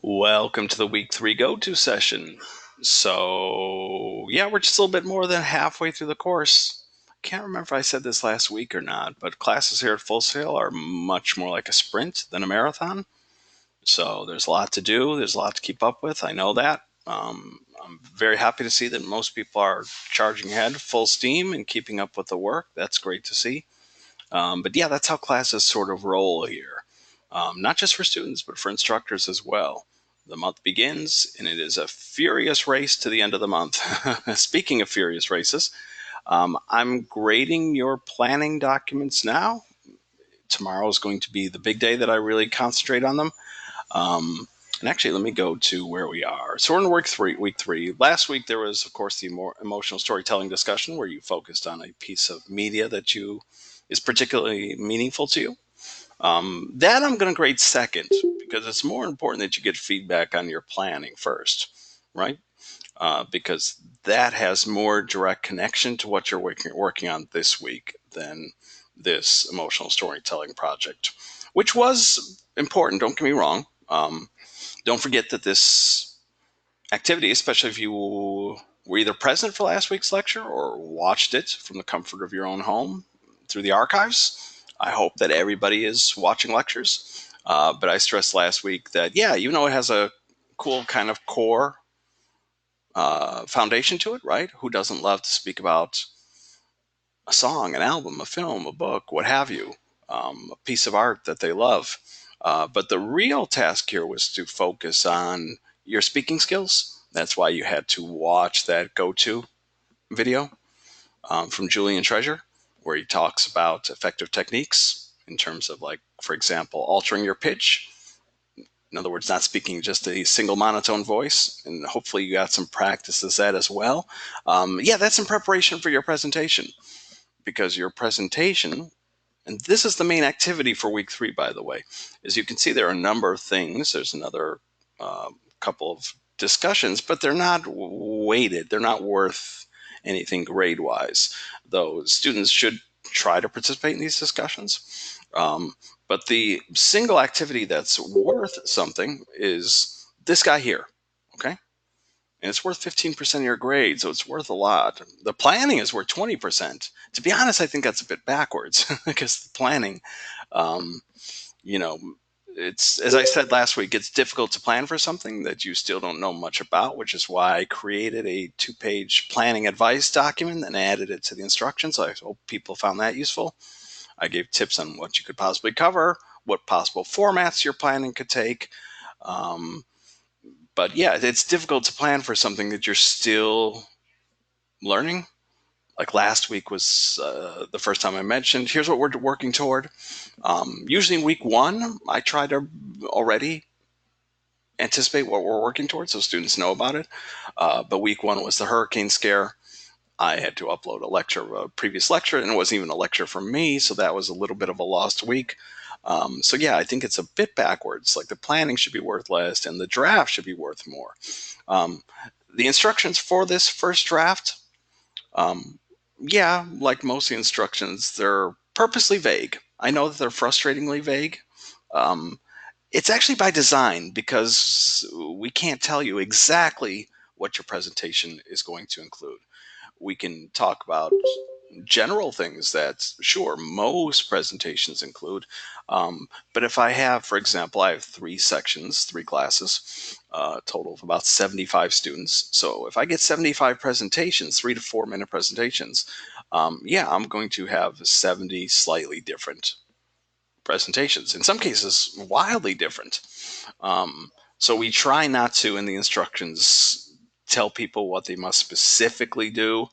Welcome to the week 3 go-to session. So, yeah, we're just a little bit more than halfway through the course. Can't remember if I said this last week or not, but classes here at Full Sail are much more like a sprint than a marathon. So, there's a lot to do, there's a lot to keep up with. I know that. I'm very happy to see that most people are charging ahead full steam and keeping up with the work. That's great to see. But yeah, that's how classes sort of roll here, not just for students, but for instructors as well. The month begins, and it is a furious race to the end of the month. Speaking of furious races, I'm grading your planning documents now. Tomorrow is going to be the big day that I really concentrate on them. And actually, let me go to where we are. So we're in week three. Last week there was, of course, the more emotional storytelling discussion where you focused on a piece of media that you is particularly meaningful to you. That I'm going to grade second because it's more important that you get feedback on your planning first, right? Because that has more direct connection to what you're working on this week than this emotional storytelling project, which was important. Don't get me wrong. Don't forget that this activity, especially if you were either present for last week's lecture or watched it from the comfort of your own home through the archives, I hope that everybody is watching lectures. But I stressed last week that, yeah, even though it has a cool kind of core foundation to it, right? Who doesn't love to speak about a song, an album, a film, a book, what have you, a piece of art that they love? But the real task here was to focus on your speaking skills. That's why you had to watch that go-to video from Julian Treasure, where he talks about effective techniques in terms of, like, for example, altering your pitch. In other words, not speaking just a single monotone voice. And hopefully you got some practice with that as well. Yeah, that's in preparation for your presentation, because your presentation, and this is the main activity for week 3, by the way. As you can see, there are a number of things. There's another couple of discussions, but they're not weighted. They're not worth anything grade wise, though students should try to participate in these discussions. But the single activity that's worth something is this guy here. Okay. And it's worth 15% of your grade, so it's worth a lot. The planning is worth 20%. To be honest, I think that's a bit backwards because the planning, um, you know, it's, as I said last week, it's difficult to plan for something that you still don't know much about, which is why I created a 2-page planning advice document and added it to the instructions. I hope people found that useful. I gave tips on what you could possibly cover, what possible formats your planning could take. Um, but yeah, it's difficult to plan for something that you're still learning. Like last week was the first time I mentioned, here's what we're working toward. Usually in week 1, I try to already anticipate what we're working towards so students know about it. But week 1 was the hurricane scare. I had to upload a previous lecture, and it wasn't even a lecture from me, so that was a little bit of a lost week. So yeah, I think it's a bit backwards. Like the planning should be worth less, and the draft should be worth more. Um, the instructions for this first draft, um, yeah, like most of the instructions, they're purposely vague. I know that they're frustratingly vague. Um, it's actually by design because we can't tell you exactly what your presentation is going to include. We can talk about general things that, sure, most presentations include. But if I have, for example, I have 3 sections, 3 classes, total of about 75 students. So if I get 75 presentations, 3 to 4 minute presentations, yeah, I'm going to have 70 slightly different presentations. In some cases, wildly different. So we try not to, in the instructions, tell people what they must specifically do,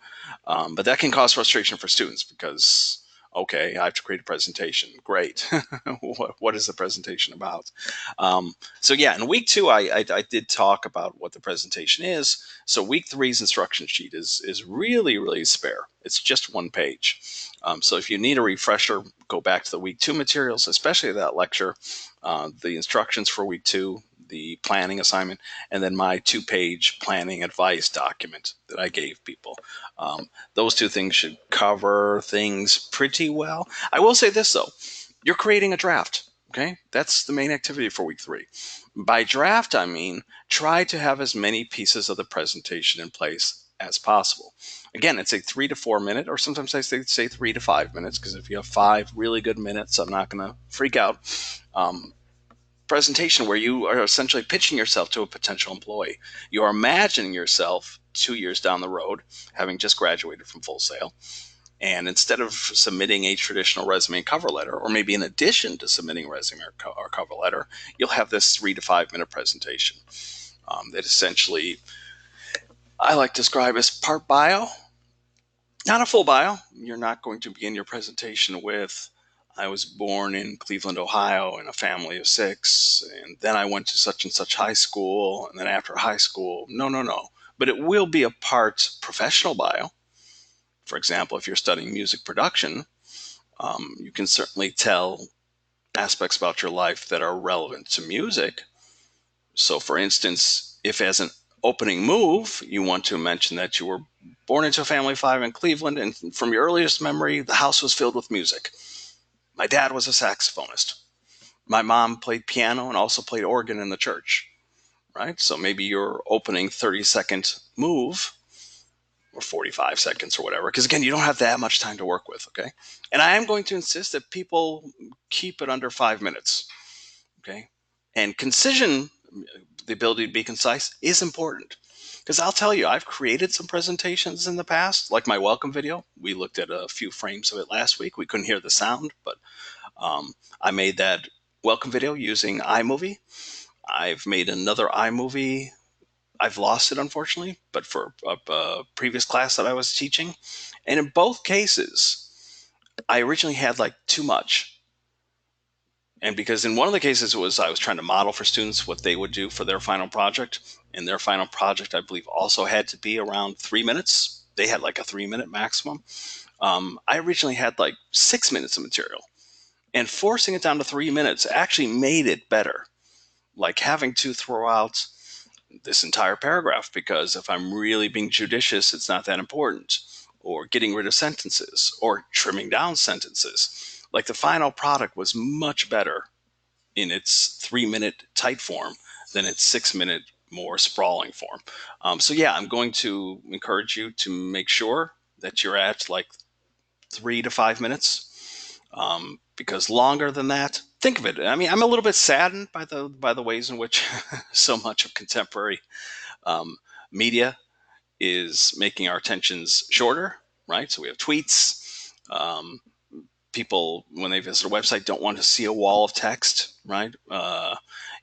but that can cause frustration for students because, okay, I have to create a presentation. Great. What is the presentation about? So yeah, in week 2, I did talk about what the presentation is. So week 3's instruction sheet is really, really spare. It's just 1 page. So if you need a refresher, go back to the week 2 materials, especially that lecture, the instructions for week 2, the planning assignment, and then my 2-page planning advice document that I gave people. Those 2 things should cover things pretty well. I will say this though, you're creating a draft. Okay, that's the main activity for week 3. By draft, I mean try to have as many pieces of the presentation in place as possible. Again, it's a 3 to 4 minute, or sometimes I say 3 to 5 minutes, because if you have 5 really good minutes, I'm not going to freak out. Presentation where you are essentially pitching yourself to a potential employee. You are imagining yourself 2 years down the road, having just graduated from Full Sail, and instead of submitting a traditional resume and cover letter, or maybe in addition to submitting a resume or cover letter, you'll have this 3 to 5 minute presentation that essentially I like to describe as part bio, not a full bio. You're not going to begin your presentation with, I was born in Cleveland, Ohio, in a family of 6, and then I went to such and such high school, and then after high school. No, no, no. But it will be a part professional bio. For example, if you're studying music production, you can certainly tell aspects about your life that are relevant to music. So, for instance, if as an opening move, you want to mention that you were born into a family of 5 in Cleveland, and from your earliest memory, the house was filled with music. My dad was a saxophonist. My mom played piano and also played organ in the church, right? So maybe your opening 30-second move, or 45 seconds or whatever, because again, you don't have that much time to work with, okay? And I am going to insist that people keep it under 5 minutes, okay? And concision, the ability to be concise, is important. Because I'll tell you, I've created some presentations in the past, like my welcome video. We looked at a few frames of it last week. We couldn't hear the sound, but I made that welcome video using iMovie. I've made another iMovie. I've lost it, unfortunately, but for a previous class that I was teaching. And in both cases, I originally had like too much. And because in one of the cases it was I was trying to model for students what they would do for their final project. And their final project, I believe, also had to be around 3 minutes. They had like a 3 minute maximum. I originally had like 6 minutes of material. And forcing it down to 3 minutes actually made it better. Like having to throw out this entire paragraph because if I'm really being judicious, it's not that important, or getting rid of sentences, or trimming down sentences. Like the final product was much better in its 3 minute tight form than its 6 minute more sprawling form. So yeah, I'm going to encourage you to make sure that you're at like 3 to 5 minutes. Because longer than that, think of it. I mean, I'm a little bit saddened by the ways in which so much of contemporary um, media is making our attentions shorter, right? So we have tweets. People, when they visit a website, don't want to see a wall of text, right?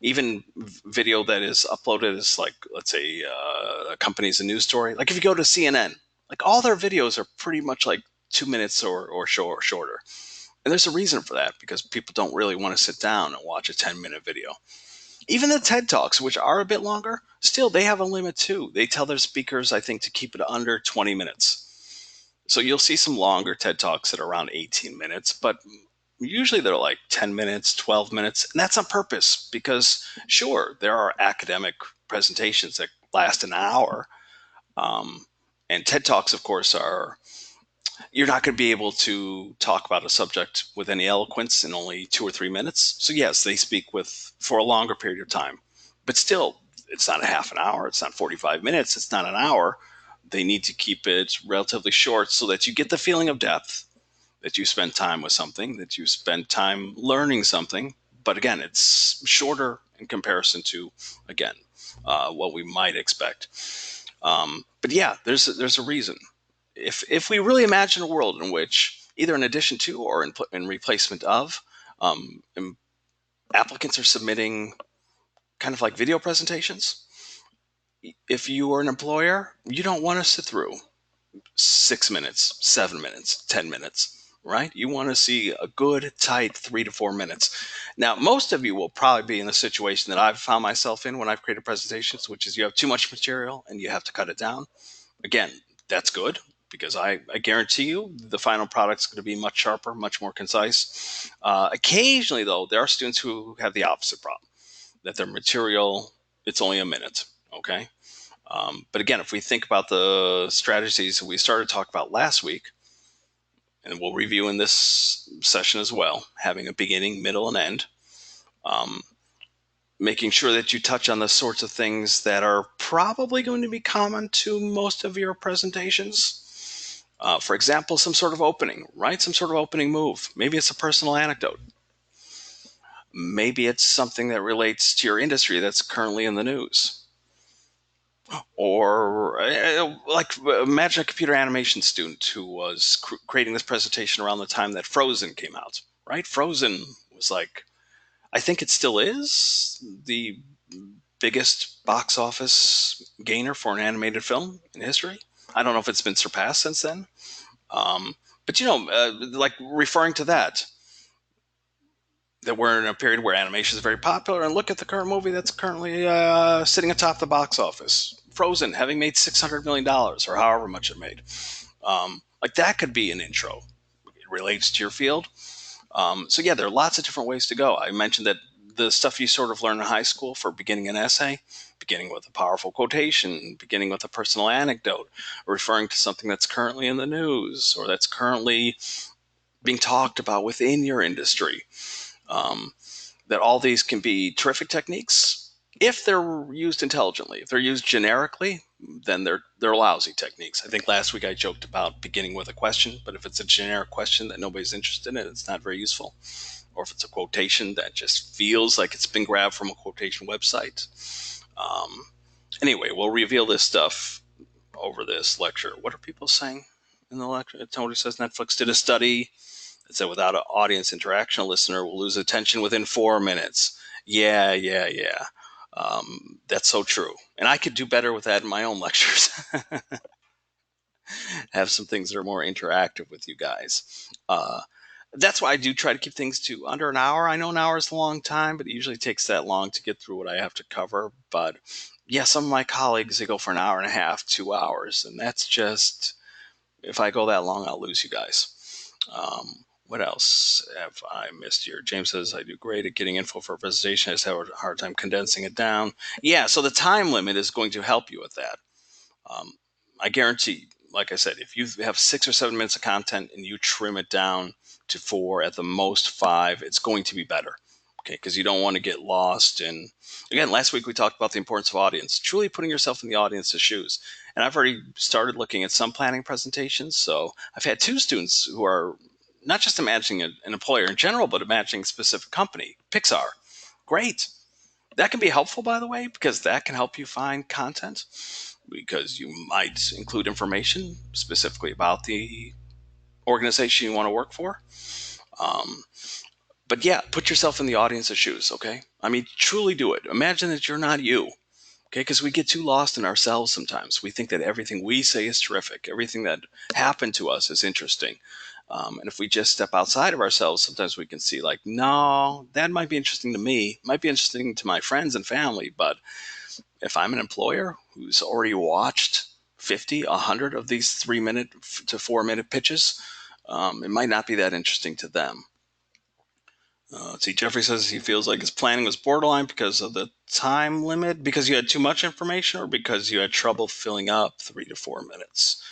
Even video that is uploaded is like, let's say, a company's a news story. Like if you go to CNN, like all their videos are pretty much like 2 minutes or shorter. And there's a reason for that, because people don't really want to sit down and watch a 10-minute video. Even the TED Talks, which are a bit longer, still they have a limit too. They tell their speakers, I think, to keep it under 20 minutes. So you'll see some longer TED Talks that are around 18 minutes, but usually they're like 10 minutes, 12 minutes. And that's on purpose because, sure, there are academic presentations that last an hour. And TED Talks, of course, you're not going to be able to talk about a subject with any eloquence in only 2 or 3 minutes. So yes, they speak for a longer period of time, but still, it's not a half an hour. It's not 45 minutes. It's not an hour. They need to keep it relatively short so that you get the feeling of depth, that you spend time with something, that you spend time learning something. But again, it's shorter in comparison to, again, what we might expect. But yeah, there's a reason. If we really imagine a world in which either in addition to or in replacement of, applicants are submitting kind of like video presentations, if you are an employer, you don't want to sit through 6 minutes, 7 minutes, 10 minutes, right? You want to see a good, tight 3 to 4 minutes. Now, most of you will probably be in the situation that I've found myself in when I've created presentations, which is you have too much material and you have to cut it down. Again, that's good because I guarantee you the final product is going to be much sharper, much more concise. Occasionally, though, there are students who have the opposite problem, that their material, it's only a minute, okay? But again, if we think about the strategies we started to talk about last week, and we'll review in this session as well, having a beginning, middle, and end, Um, Making sure that you touch on the sorts of things that are probably going to be common to most of your presentations. For example, some sort of opening, right? Some sort of opening move. Maybe it's a personal anecdote. Maybe it's something that relates to your industry that's currently in the news. Or like imagine a computer animation student who was creating this presentation around the time that Frozen came out, right? Frozen was like, I think it still is the biggest box office gainer for an animated film in history. I don't know if it's been surpassed since then. But like referring to that we're in a period where animation is very popular, and look at the current movie that's currently sitting atop the box office, Frozen, having made $600 million or however much it made. Like that could be an intro. It relates to your field. So yeah, there are lots of different ways to go. I mentioned that the stuff you sort of learn in high school for beginning an essay, beginning with a powerful quotation, beginning with a personal anecdote, referring to something that's currently in the news or that's currently being talked about within your industry. Um, that all these can be terrific techniques if they're used intelligently. If they're used generically, then they're lousy techniques. I think last week I joked about beginning with a question, but if it's a generic question that nobody's interested in, it's not very useful. Or if it's a quotation that just feels like it's been grabbed from a quotation website. Um, anyway, we'll reveal this stuff over this lecture. What are people saying in the lecture? Tony says Netflix did a study that said without an audience interaction, a listener will lose attention within 4 minutes. Yeah, yeah, yeah. That's so true. And I could do better with that in my own lectures. Have some things that are more interactive with you guys. That's why I do try to keep things to under an hour. I know an hour is a long time, but it usually takes that long to get through what I have to cover. But yeah, some of my colleagues, they go for an hour and a half, 2 hours. And that's just, if I go that long, I'll lose you guys. What else have I missed here? James says, I do great at getting info for a presentation. I just have a hard time condensing it down. Yeah, so the time limit is going to help you with that. Um, I guarantee, like I said, if you have 6 or 7 minutes of content and you trim it down to 4, at the most 5, it's going to be better. Okay, because you don't want to get lost in. Again, last week we talked about the importance of audience, truly putting yourself in the audience's shoes. And I've already started looking at some planning presentations. So I've had 2 students who are not just imagining an employer in general, but imagining a specific company, Pixar. Great. That can be helpful, by the way, because that can help you find content because you might include information specifically about the organization you want to work for. Um, but yeah, put yourself in the audience's shoes, okay? I mean, truly do it. Imagine that you're not you, okay? Because we get too lost in ourselves sometimes. We think that everything we say is terrific, everything that happened to us is interesting. And if we just step outside of ourselves, sometimes we can see, like, no, that might be interesting to me, might be interesting to my friends and family, but if I'm an employer who's already watched 50, 100 of these 3 minute to 4 minute pitches, it might not be that interesting to them. See, Jeffrey says he feels like his planning was borderline because of the time limit, because you had too much information, or because you had trouble filling up 3 to 4 minutes.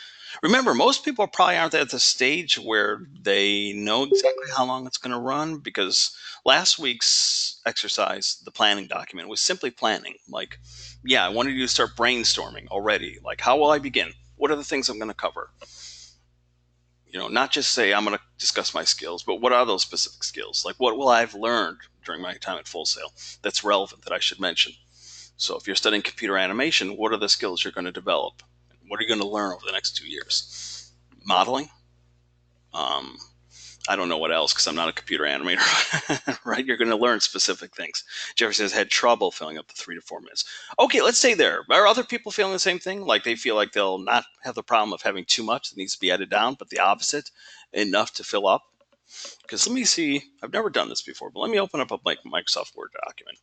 Remember, most people probably aren't at the stage where they know exactly how long it's going to run, because last week's exercise, the planning document, was simply planning. Like, yeah, I wanted you to start brainstorming already. Like, how will I begin? What are the things I'm going to cover? Not just say I'm going to discuss my skills, but what are those specific skills? Like, what will I have learned during my time at Full Sail that's relevant that I should mention? So if you're studying computer animation, what are the skills you're going to develop? What are you going to learn over the next 2 years? Modeling. Um, I don't know what else because I'm not a computer animator, right? You're going to learn specific things. Jeffrey says had trouble filling up the 3 to 4 minutes. Okay, let's stay there. Are other people feeling the same thing? Like they feel like they'll not have the problem of having too much that needs to be edited down, but the opposite, enough to fill up? Because let me see. I've never done this before, but let me open up a Microsoft Word document.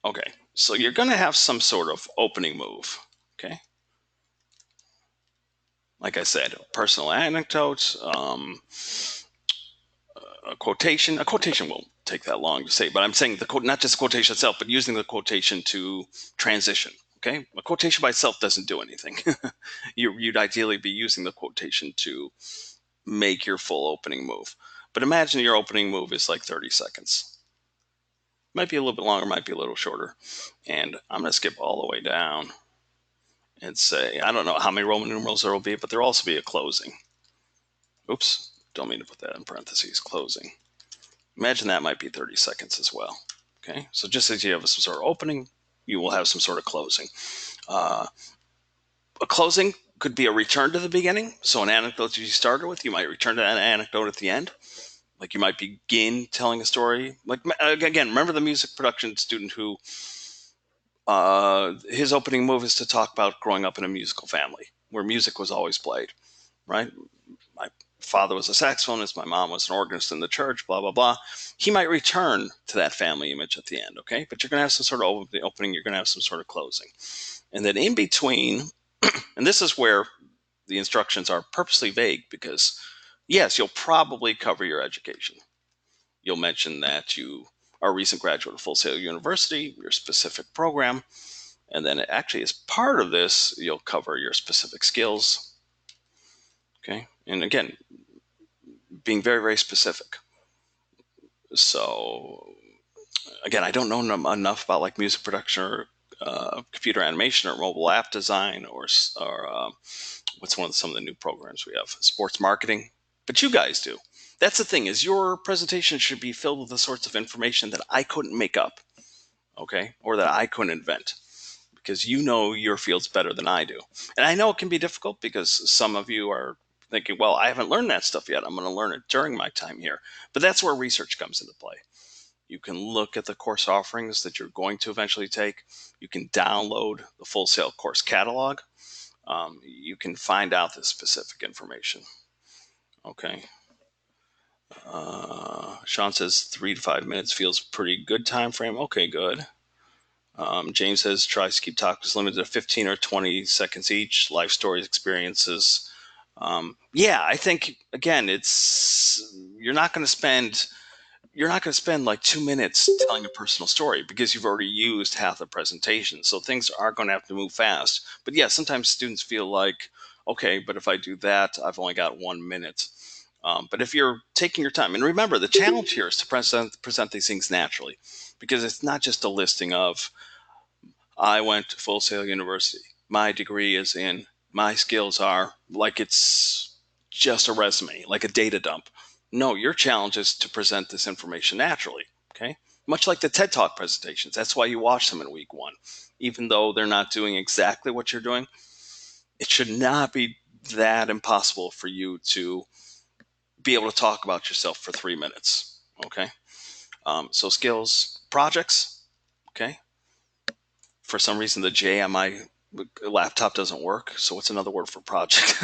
Okay, so you're going to have some sort of opening move. Okay. Like I said, personal anecdotes, a quotation. A quotation won't take that long to say, but I'm saying the quote, not just the quotation itself, but using the quotation to transition. Okay, a quotation by itself doesn't do anything. You'd ideally be using the quotation to make your full opening move. But imagine your opening move is like 30 seconds. Might be a little bit longer, might be a little shorter. And I'm going to skip all the way down and say, I don't know how many Roman numerals there will be, but there'll also be a closing. Oops, don't mean to put that in parentheses, closing. Imagine that might be 30 seconds as well. Okay, so just as you have some sort of opening, you will have some sort of closing. Uh, a closing could be a return to the beginning. So an anecdote you started with, you might return to an anecdote at the end. Like you might begin telling a story. Like again, remember the music production student who his opening move is to talk about growing up in a musical family where music was always played, right? My father was a saxophonist, my mom was an organist in the church, blah, blah, blah. He might return to that family image at the end, okay? But you're going to have some sort of opening, you're going to have some sort of closing. And then in between, and this is where the instructions are purposely vague because, yes, you'll probably cover your education. You'll mention that you are a recent graduate of Full Sail University, your specific program, and then actually as part of this, you'll cover your specific skills. Okay. And again, being very, very specific. So again, I don't know enough about like music production or computer animation or mobile app design or what's some of the new programs we have, sports marketing. But you guys do. That's the thing is your presentation should be filled with the sorts of information that I couldn't make up, okay, or that I couldn't invent because you know your fields better than I do. And I know it can be difficult because some of you are thinking, well, I haven't learned that stuff yet. I'm going to learn it during my time here. But that's where research comes into play. You can look at the course offerings that you're going to eventually take. You can download the Full Sail course catalog. You can find out the specific information. Okay. Sean says 3 to 5 minutes feels pretty good time frame. Okay, good. James says tries to keep topics limited to 15 or 20 seconds each. Life stories, experiences. Yeah, I think again, you're not going to spend like 2 minutes telling a personal story because you've already used half the presentation. So things are going to have to move fast. But yeah, sometimes students feel like, okay, but if I do that, I've only got 1 minute. But if you're taking your time, and remember, the challenge here is to present these things naturally, because it's not just a listing of, I went to Full Sail University, my degree is in, my skills are, like it's just a resume, like a data dump. No, your challenge is to present this information naturally, okay? Much like the TED Talk presentations. That's why you watch them in week one. Even though they're not doing exactly what you're doing, it should not be that impossible for you to be able to talk about yourself for 3 minutes. Okay. So skills, projects. Okay. For some reason, the J on my laptop doesn't work. So what's another word for project?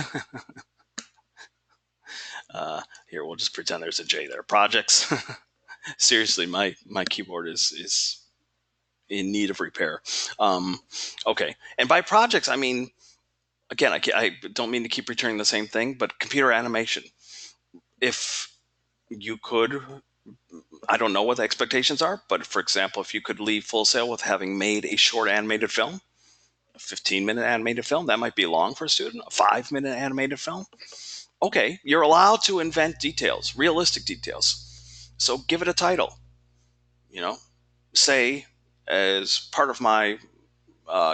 Here, we'll just pretend there's a J there. Projects. Seriously, my keyboard is in need of repair. Okay. And by projects, I mean, again, I don't mean to keep returning the same thing, but computer animation. If you could, I don't know what the expectations are, but for example, if you could leave Full Sail with having made a short animated film, a 15-minute animated film, that might be long for a student, a 5-minute animated film. Okay, you're allowed to invent details, realistic details. So give it a title. You know, say as part of my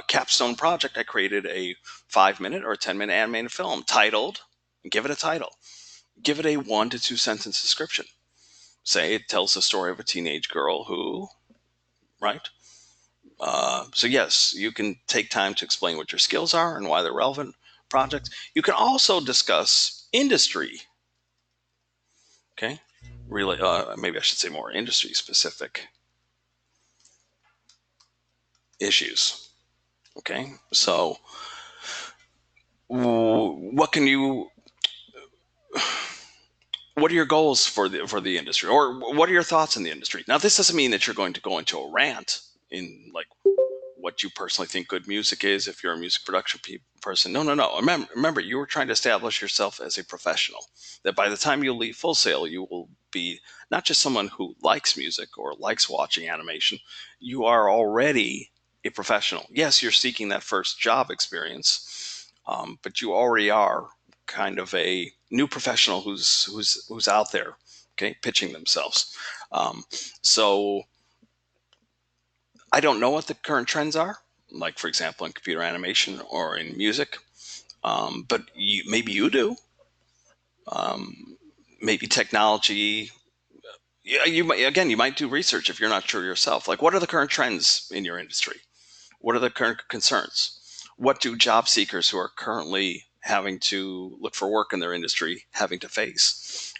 capstone project, I created a 5-minute or a 10-minute animated film titled, give it a title. Give it a 1 to 2 sentence description. Say it tells the story of a teenage girl who, right? So yes, you can take time to explain what your skills are and why they're relevant projects. You can also discuss industry. Okay, really, maybe I should say more industry specific issues. Okay, so what can you? What are your goals for the industry, or what are your thoughts in the industry? Now, this doesn't mean that you're going to go into a rant in like what you personally think good music is if you're a music production person. No, no, no. Remember, you were trying to establish yourself as a professional. That by the time you leave Full Sail, you will be not just someone who likes music or likes watching animation. You are already a professional. Yes, you're seeking that first job experience, but you already are kind of a new professional who's out there, okay, pitching themselves. So I don't know what the current trends are, like for example in computer animation or in music, but maybe you do. Maybe technology. Yeah, you might do research if you're not sure yourself. Like, what are the current trends in your industry? What are the current concerns? What do job seekers who are currently having to look for work in their industry having to face?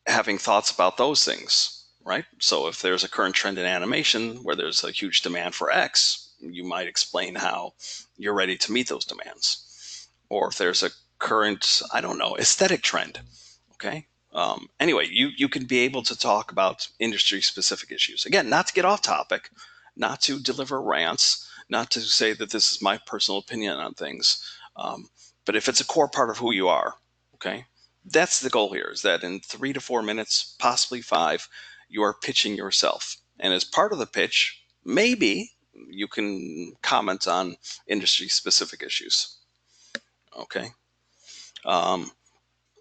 Having thoughts about those things, right? So if there's a current trend in animation where there's a huge demand for X, you might explain how you're ready to meet those demands. Or if there's a current, I don't know, aesthetic trend, okay? Anyway, you can be able to talk about industry specific issues. Again, not to get off topic, not to deliver rants, not to say that this is my personal opinion on things. Um, but if it's a core part of who you are, okay, that's the goal here, is that in 3 to 4 minutes, possibly five, you are pitching yourself. And as part of the pitch, maybe you can comment on industry specific issues. Okay. Um,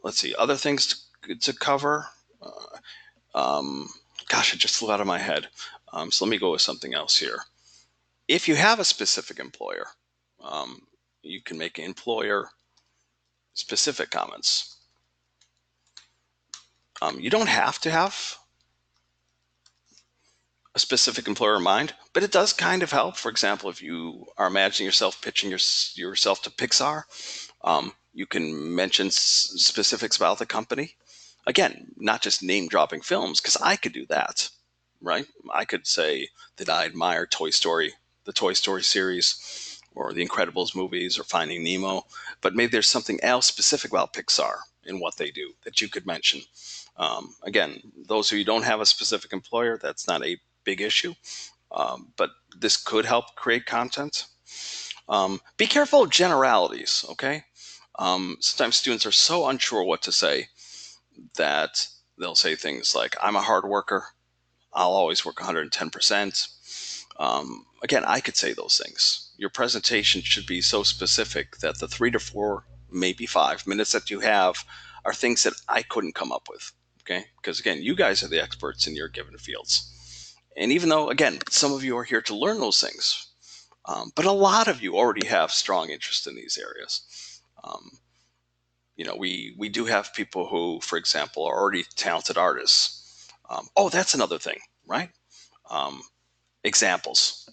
let's see, other things to cover. Um, Gosh, it just flew out of my head. So let me go with something else here. If you have a specific employer, um, you can make employer specific comments. You don't have to have a specific employer in mind, but it does kind of help. For example, if you are imagining yourself pitching yourself to Pixar, you can mention specifics about the company. Again, not just name dropping films, because I could do that, right? I could say that I admire Toy Story, the Toy Story series, or the Incredibles movies, or Finding Nemo, but maybe there's something else specific about Pixar and what they do that you could mention. Again, those who don't have a specific employer, that's not a big issue, but this could help create content. Be careful of generalities, okay? Sometimes students are so unsure what to say that they'll say things like, I'm a hard worker, I'll always work 110%. Again, I could say those things. Your presentation should be so specific that the 3 to 4, maybe 5 minutes that you have are things that I couldn't come up with. Okay. Because again, you guys are the experts in your given fields. And even though, again, some of you are here to learn those things, but a lot of you already have strong interest in these areas. Um, we do have people who, for example, are already talented artists. Oh, that's another thing, right? Um, Examples.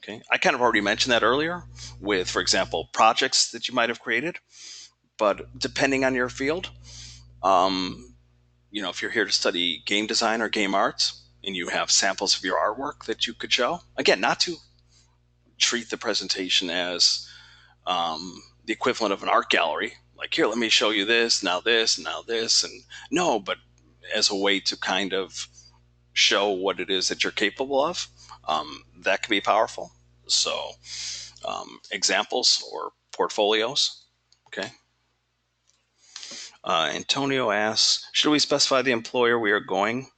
Okay, I kind of already mentioned that earlier with, for example, projects that you might have created. But depending on your field, um, if you're here to study game design or game arts, and you have samples of your artwork that you could show, again, not to treat the presentation as the equivalent of an art gallery. Like, here, let me show you this, now this, and no, but as a way to kind of show what it is that you're capable of. That can be powerful. So, examples or portfolios. Okay. Antonio asks, should we specify the employer we are going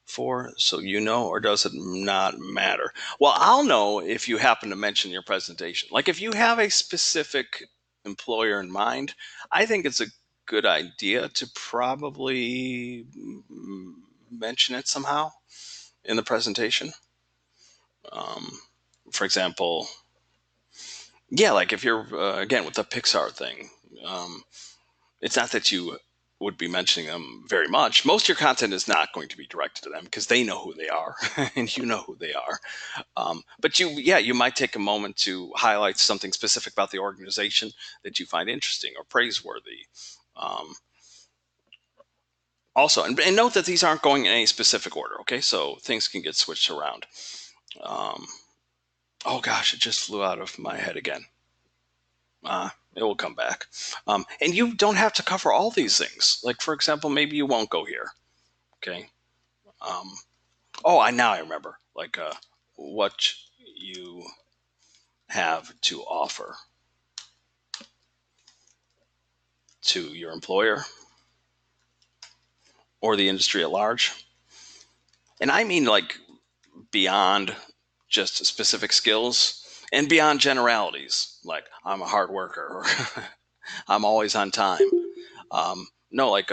for so you know, or does it not matter? Well, I'll know if you happen to mention your presentation. Like if you have a specific employer in mind, I think it's a good idea to probably mention it somehow in the presentation. Um, for example, yeah, like if you're, again, with the Pixar thing, um, it's not that you would be mentioning them very much. Most of your content is not going to be directed to them because they know who they are and you know who they are. But you might take a moment to highlight something specific about the organization that you find interesting or praiseworthy. Um, Also, and note that these aren't going in any specific order, okay? So things can get switched around. Um, oh gosh, it just flew out of my head again. It will come back. And you don't have to cover all these things. Like, for example, maybe you won't go here. Okay. Um, now I remember. Like, what you have to offer to your employer or the industry at large. And I mean, like, beyond just specific skills and beyond generalities. Like, I'm a hard worker or I'm always on time. No, like,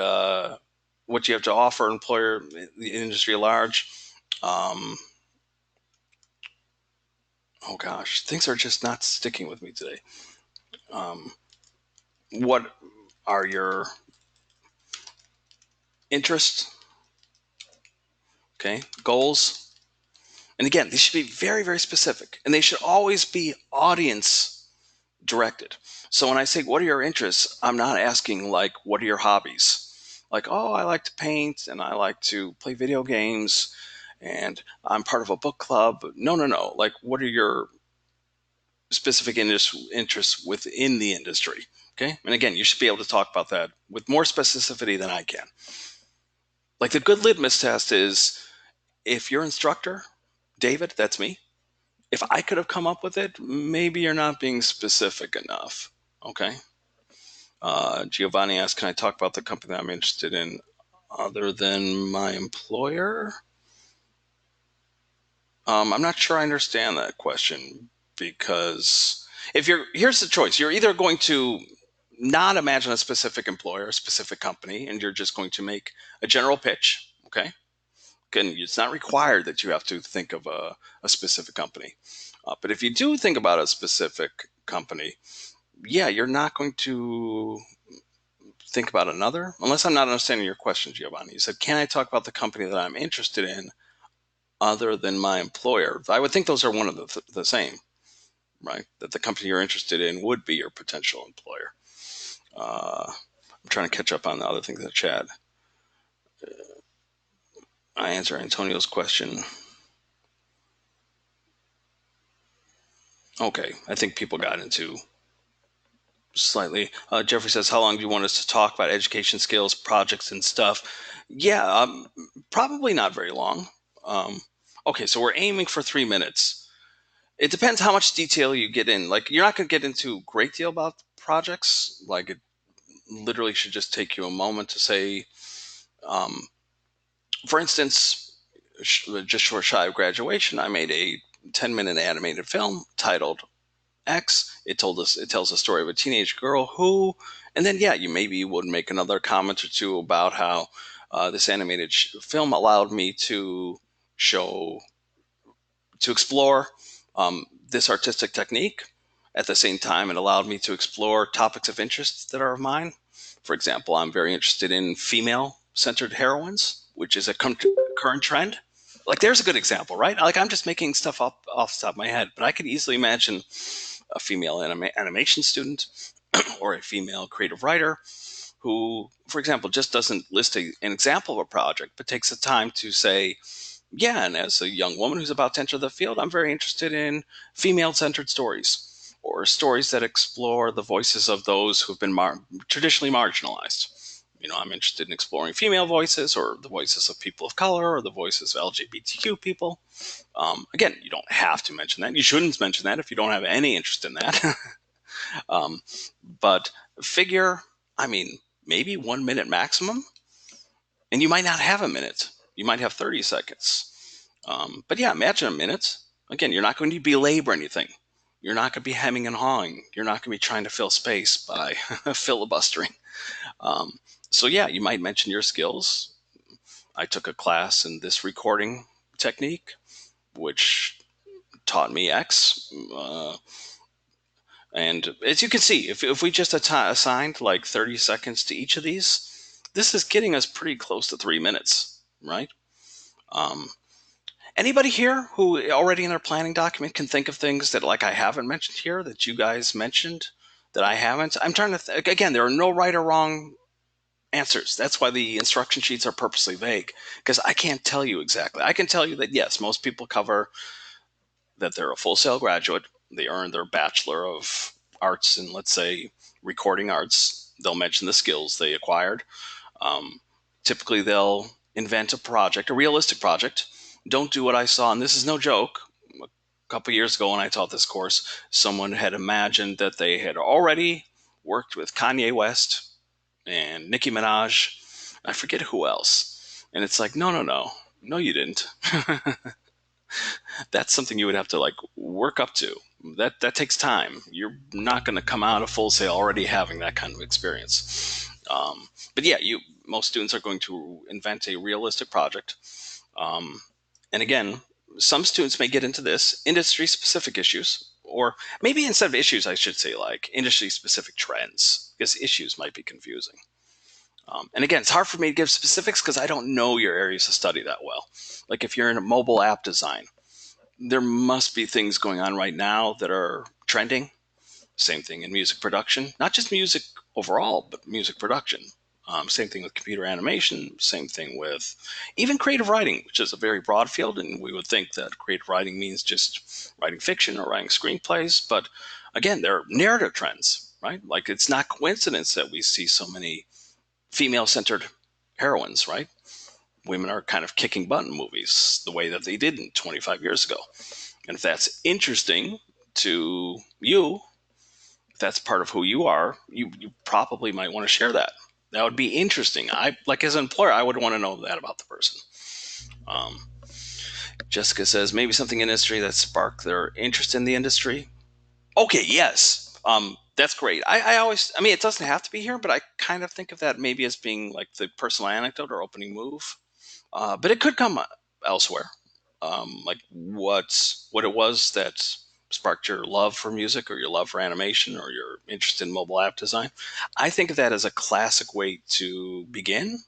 what you have to offer employer, the industry at large. Um, Oh gosh, things are just not sticking with me today. Um, what are your interests? Okay, goals. And again, these should be very, very specific, and they should always be audience directed. So when I say, what are your interests? I'm not asking, like, what are your hobbies? Like, oh, I like to paint and I like to play video games and I'm part of a book club. No, no, no. Like, what are your specific interests within the industry? Okay. And again, you should be able to talk about that with more specificity than I can. Like, the good litmus test is, if your instructor, David, that's me, if I could have come up with it, maybe you're not being specific enough. Okay. Giovanni asked, can I talk about the company that I'm interested in other than my employer? I'm not sure I understand that question, because if you're, here's the choice. You're either going to not imagine a specific employer, a specific company, and you're just going to make a general pitch. Okay. Again, it's not required that you have to think of a specific company. But if you do think about a specific company, yeah, you're not going to think about another, unless I'm not understanding your question, Giovanni. You said, can I talk about the company that I'm interested in other than my employer? I would think those are one of the same, right? That the company you're interested in would be your potential employer. I'm trying to catch up on the other things in the chat. I answer Antonio's question. Okay, I think people got into slightly. Jeffrey says, how long do you want us to talk about education skills, projects, and stuff? Yeah, probably not very long. Um, okay, so we're aiming for 3 minutes. It depends how much detail you get in. Like, you're not going to get into a great deal about projects. Like, it literally should just take you a moment to say, um, for instance, just short shy of graduation, I made a 10-minute animated film titled X. It tells the story of a teenage girl who, and then yeah, you would make another comment or two about how this animated film allowed me to show, to explore this artistic technique. At the same time, it allowed me to explore topics of interest that are of mine. For example, I'm very interested in female-centered heroines, which is a current trend. Like, there's a good example, right? Like, I'm just making stuff up off the top of my head, but I could easily imagine a female animation student or a female creative writer who, for example, just doesn't list an example of a project, but takes the time to say, yeah, and as a young woman who's about to enter the field, I'm very interested in female centered stories, or stories that explore the voices of those who've been traditionally marginalized. I'm interested in exploring female voices, or the voices of people of color, or the voices of LGBTQ people. Again, you don't have to mention that. You shouldn't mention that if you don't have any interest in that. um, but figure, I mean, maybe 1 minute maximum, and you might not have a minute. You might have 30 seconds. But yeah, imagine a minute. Again, you're not going to belabor anything. You're not going to be hemming and hawing. You're not going to be trying to fill space by filibustering. Um, so yeah, you might mention your skills. I took a class in this recording technique, which taught me X. And as you can see, if we just assigned like 30 seconds to each of these, this is getting us pretty close to 3 minutes, right? Um, Anybody here who already in their planning document can think of things that, like, I haven't mentioned here that you guys mentioned that I haven't? I'm trying to again, there are no right or wrong answers. That's why the instruction sheets are purposely vague, because I can't tell you exactly. I can tell you that yes, most people cover that they're a Full Sail graduate. They earned their Bachelor of Arts in, let's say, recording arts. They'll mention the skills they acquired. Um, Typically, they'll invent a project, a realistic project. Don't do what I saw, and this is no joke. A couple years ago, when I taught this course, someone had imagined that they had already worked with Kanye West and Nicki Minaj. I forget who else. And it's like, no, no, no. No, you didn't. That's something you would have to, like, work up to. That takes time. You're not going to come out of Full Sail already having that kind of experience. But yeah, most students are going to invent a realistic project. Um, and again, some students may get into this industry specific issues, or maybe instead of issues, I should say like industry specific trends, because issues might be confusing. And again, it's hard for me to give specifics because I don't know your areas of study that well. Like if you're in a mobile app design, there must be things going on right now that are trending. Same thing in music production, not just music overall, but music production. Same thing with computer animation. Same thing with even creative writing, which is a very broad field. And we would think that creative writing means just writing fiction or writing screenplays. But again, there are narrative trends, right? Like it's not coincidence that we see so many female centered heroines, right? Women are kind of kicking butt in movies the way that they did 25 years ago. And if that's interesting to you, if that's part of who you are, you probably might want to share that. That would be interesting. I like as an employer, I would want to know that about the person. Um, Jessica says maybe something industry that sparked their interest in the industry. Okay, yes. That's great. I always, I mean, it doesn't have to be here, but I kind of think of that maybe as being like the personal anecdote or opening move. But it could come elsewhere. Like what it was that sparked your love for music or your love for animation or your interest in mobile app design. I think of that as a classic way to begin,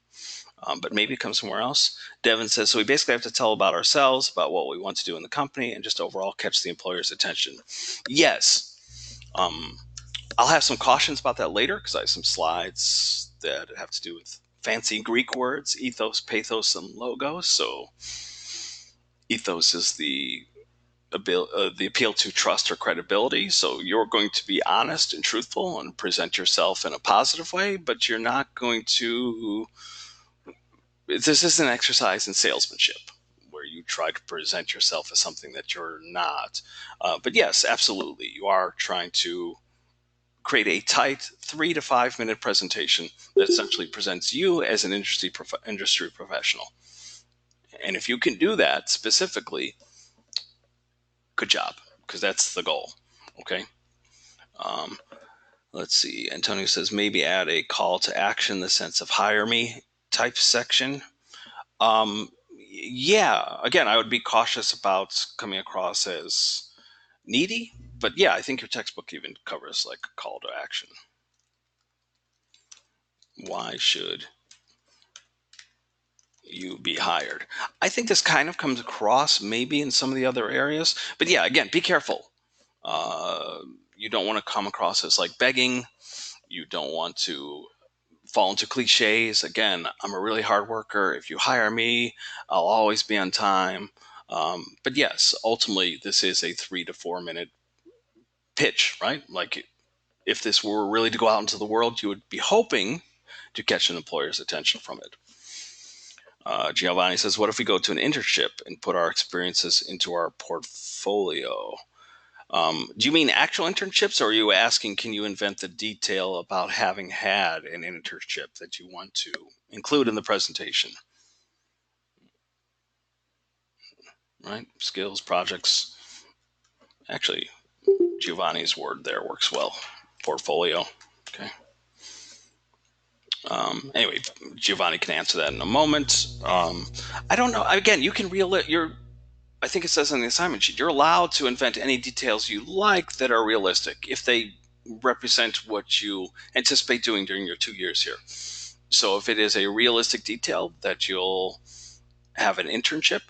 but maybe it comes somewhere else. Devin says, so we basically have to tell about ourselves, about what we want to do in the company, and just overall catch the employer's attention. Yes. Um, I'll have some cautions about that later because I have some slides that have to do with fancy Greek words, ethos, pathos, and logos. So ethos is the appeal to trust or credibility. So you're going to be honest and truthful and present yourself in a positive way, but you're not going to. This is an exercise in salesmanship where you try to present yourself as something that you're not. But yes, absolutely, you are trying to create a tight 3 to 5 minute presentation that essentially presents you as an industry professional. And if you can do that specifically, good job, because that's the goal. Okay. Um, let's see. Antonio says maybe add a call to action in the sense of hire me type section. Yeah, again, I would be cautious about coming across as needy, but yeah, I think your textbook even covers like a call to action. Why should you be hired? I think this kind of comes across maybe in some of the other areas, but yeah, again, be careful. Uh, you don't want to come across as like begging. You don't want to fall into cliches. Again, I'm a really hard worker. If you hire me, I'll always be on time. But yes, ultimately, this is a 3 to 4 minute pitch, right? Like if this were really to go out into the world, you would be hoping to catch an employer's attention from it. Giovanni says, what if we go to an internship and put our experiences into our portfolio? Do you mean actual internships, or are you asking, can you invent the detail about having had an internship that you want to include in the presentation? Right? Skills, projects. Actually, Giovanni's word there works well. Portfolio. Okay. Anyway, Giovanni can answer that in a moment. I don't know. Again, you can you're. I think it says on the assignment sheet, you're allowed to invent any details you like that are realistic if they represent what you anticipate doing during your 2 years here. So if it is a realistic detail that you'll have an internship,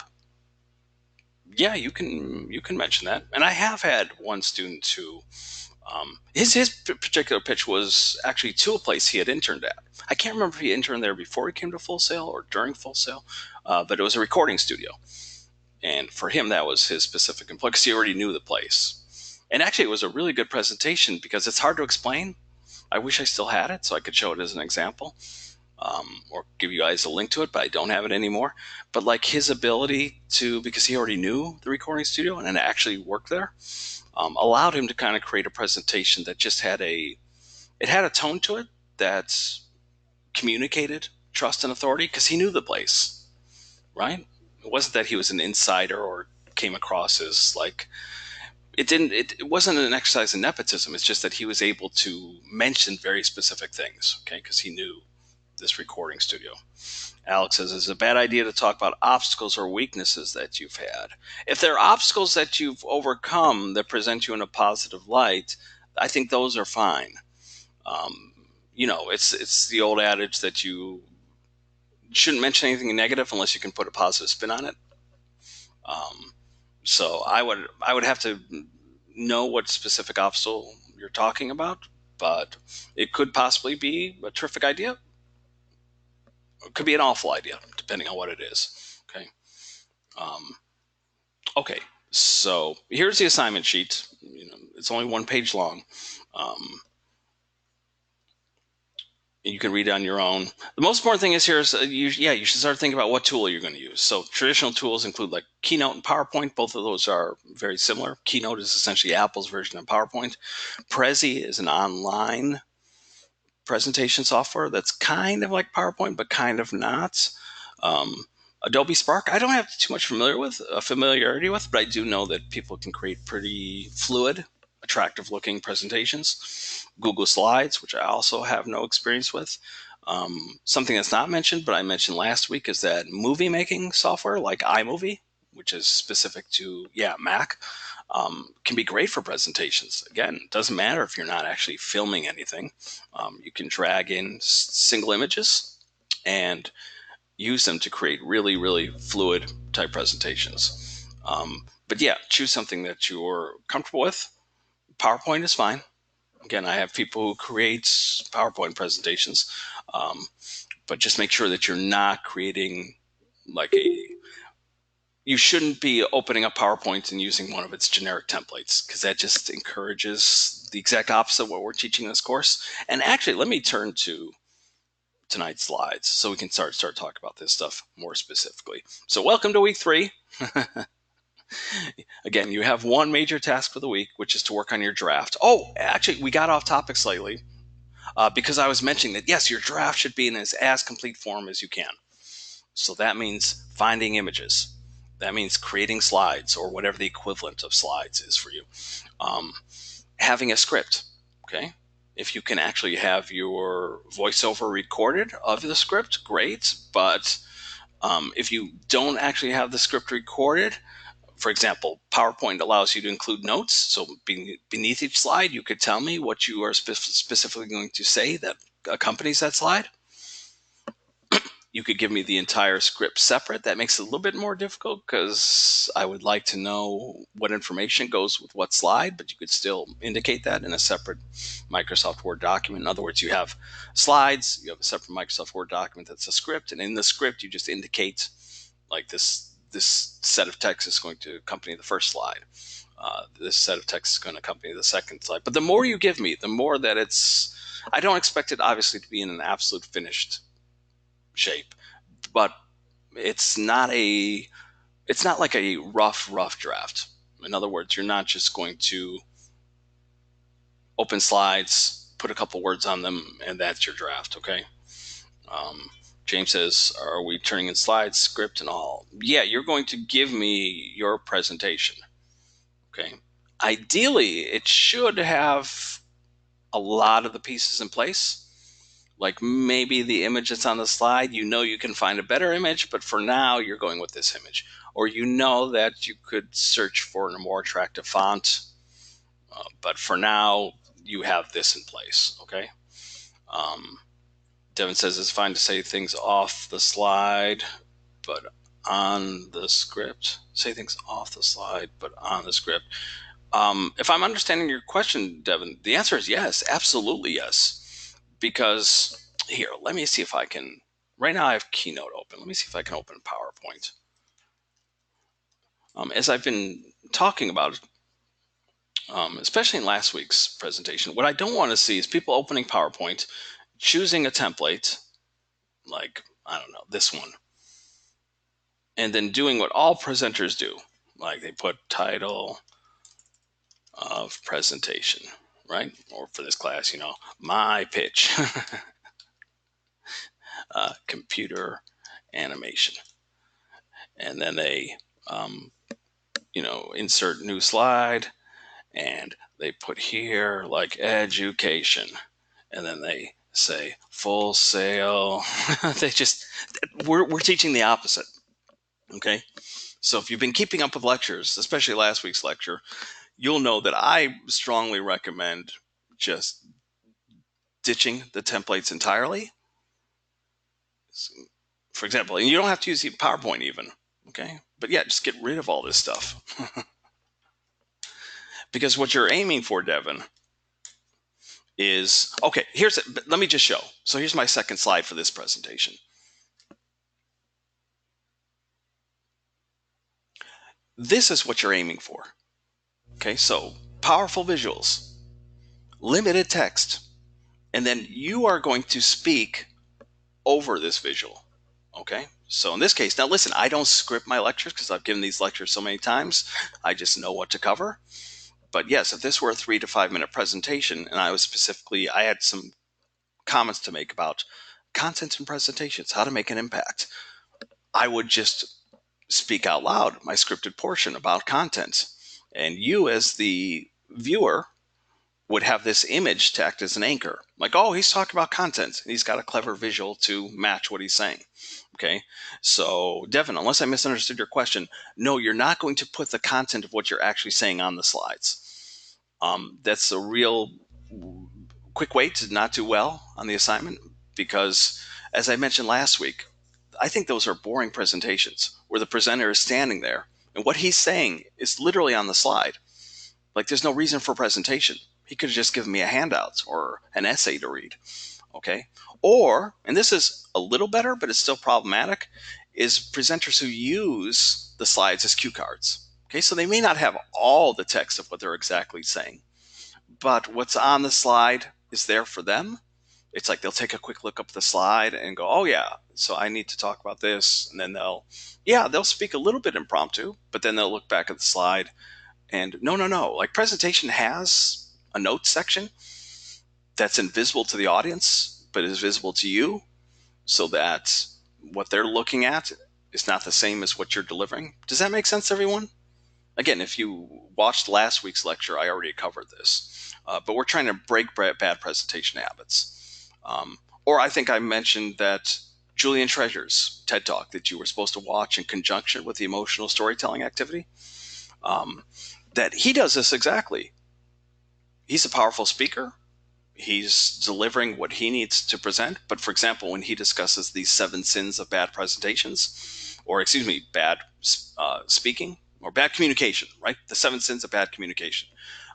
yeah, you can mention that. And I have had one student who his particular pitch was actually to a place he had interned at. I can't remember if he interned there before he came to Full Sail or during Full Sail, but it was a recording studio. And for him, that was his specific employee because he already knew the place. And actually, it was a really good presentation because it's hard to explain. I wish I still had it so I could show it as an example, or give you guys a link to it, but I don't have it anymore. But like his ability to, because he already knew the recording studio and actually worked there, allowed him to kind of create a presentation that just had it had a tone to it that communicated trust and authority because he knew the place, right? It wasn't that he was an insider or came across as like it wasn't an exercise in nepotism. It's just that he was able to mention very specific things, okay, because he knew this recording studio. Alex says, it's a bad idea to talk about obstacles or weaknesses that you've had. If there are obstacles that you've overcome that present you in a positive light, I think those are fine. It's the old adage that you shouldn't mention anything negative unless you can put a positive spin on it. So I would have to know what specific obstacle you're talking about, but it could possibly be a terrific idea. It could be an awful idea, depending on what it is. Okay. Um, okay. So here's the assignment sheet. It's only 1 page long. You can read it on your own. The most important thing is here is you should start thinking about what tool you're going to use. So traditional tools include like Keynote and PowerPoint. Both of those are very similar. Keynote is essentially Apple's version of PowerPoint. Prezi is an online presentation software that's kind of like PowerPoint, but kind of not. Adobe Spark, I don't have too much familiarity with, but I do know that people can create pretty fluid, attractive looking presentations. Google Slides, which I also have no experience with. Something that's not mentioned, but I mentioned last week, is that movie making software like iMovie, which is specific to Mac, can be great for presentations. Again, it doesn't matter if you're not actually filming anything. You can drag in single images and use them to create really, really fluid type presentations. But choose something that you're comfortable with. PowerPoint is fine. Again, I have people who create PowerPoint presentations, but just make sure that you're not creating you shouldn't be opening up PowerPoint and using one of its generic templates, because that just encourages the exact opposite of what we're teaching in this course. And actually, let me turn to tonight's slides so we can start talking about this stuff more specifically. So welcome to week 3. Again, you have one major task for the week, which is to work on your draft. Oh, actually, we got off topic slightly because I was mentioning that, yes, your draft should be in as complete form as you can. So that means finding images. That means creating slides, or whatever the equivalent of slides is for you. Having a script, okay? If you can actually have your voiceover recorded of the script, great. But if you don't actually have the script recorded, for example, PowerPoint allows you to include notes. So beneath each slide, you could tell me what you are specifically going to say that accompanies that slide. You could give me the entire script separate. That makes it a little bit more difficult because I would like to know what information goes with what slide, but you could still indicate that in a separate Microsoft Word document. In other words, you have slides, you have a separate Microsoft Word document that's a script, and in the script you just indicate like this set of text is going to accompany the first slide. This set of text is going to accompany the second slide. But the more you give me, the more that I don't expect it obviously to be in an absolute finished shape, but it's not like a rough draft. In other words, you're not just going to open slides, put a couple words on them, and that's your draft. Okay. James says, are we turning in slides, script, and all? Yeah, you're going to give me your presentation. Okay. Ideally, it should have a lot of the pieces in place. Like maybe the image that's on the slide, you can find a better image, but for now you're going with this image. Or that you could search for a more attractive font, but for now you have this in place, okay? Devin says it's fine to say things off the slide, but on the script. Say things off the slide, but on the script. If I'm understanding your question, Devin, the answer is yes, absolutely yes. Because here, let me see if I can. Right now I have Keynote open. Let me see if I can open PowerPoint. As I've been talking about, especially in last week's presentation, what I don't want to see is people opening PowerPoint, choosing a template, like, I don't know, this one, and then doing what all presenters do. Like they put title of presentation, right? Or for this class, my pitch. Computer animation. And then they, insert new slide, and they put here like education. And then they say full sail. We're teaching the opposite. Okay. So if you've been keeping up with lectures, especially last week's lecture, you'll know that I strongly recommend just ditching the templates entirely. For example, and you don't have to use PowerPoint even. Okay. But yeah, just get rid of all this stuff. Because what you're aiming for, Devin, is okay. Let me just show. So here's my second slide for this presentation. This is what you're aiming for. Okay, so powerful visuals, limited text, and then you are going to speak over this visual. Okay, so in this case, now listen, I don't script my lectures because I've given these lectures so many times. I just know what to cover. But yes, if this were a 3 to 5 minute presentation and I had some comments to make about content and presentations, how to make an impact, I would just speak out loud my scripted portion about content. And you, as the viewer, would have this image to act as an anchor. Like, oh, he's talking about content. He's got a clever visual to match what he's saying. Okay. So, Devin, unless I misunderstood your question, no, you're not going to put the content of what you're actually saying on the slides. That's a real quick way to not do well on the assignment because, as I mentioned last week, I think those are boring presentations where the presenter is standing there and what he's saying is literally on the slide. Like there's no reason for presentation. He could have just given me a handout or an essay to read. Okay. Or, and this is a little better, but it's still problematic, is presenters who use the slides as cue cards. Okay. So they may not have all the text of what they're exactly saying, but what's on the slide is there for them. It's like they'll take a quick look up the slide and go, oh yeah, so I need to talk about this. And then they'll speak a little bit impromptu, but then they'll look back at the slide and no. Like presentation has a notes section that's invisible to the audience, but is visible to you so that what they're looking at is not the same as what you're delivering. Does that make sense, everyone? Again, if you watched last week's lecture, I already covered this. But we're trying to break bad presentation habits. Or I think I mentioned that Julian Treasure's TED Talk that you were supposed to watch in conjunction with the emotional storytelling activity, that he does this exactly. He's a powerful speaker. He's delivering what he needs to present. But for example, when he discusses these 7 sins of bad presentations, or excuse me, bad speaking or bad communication, right? The 7 sins of bad communication,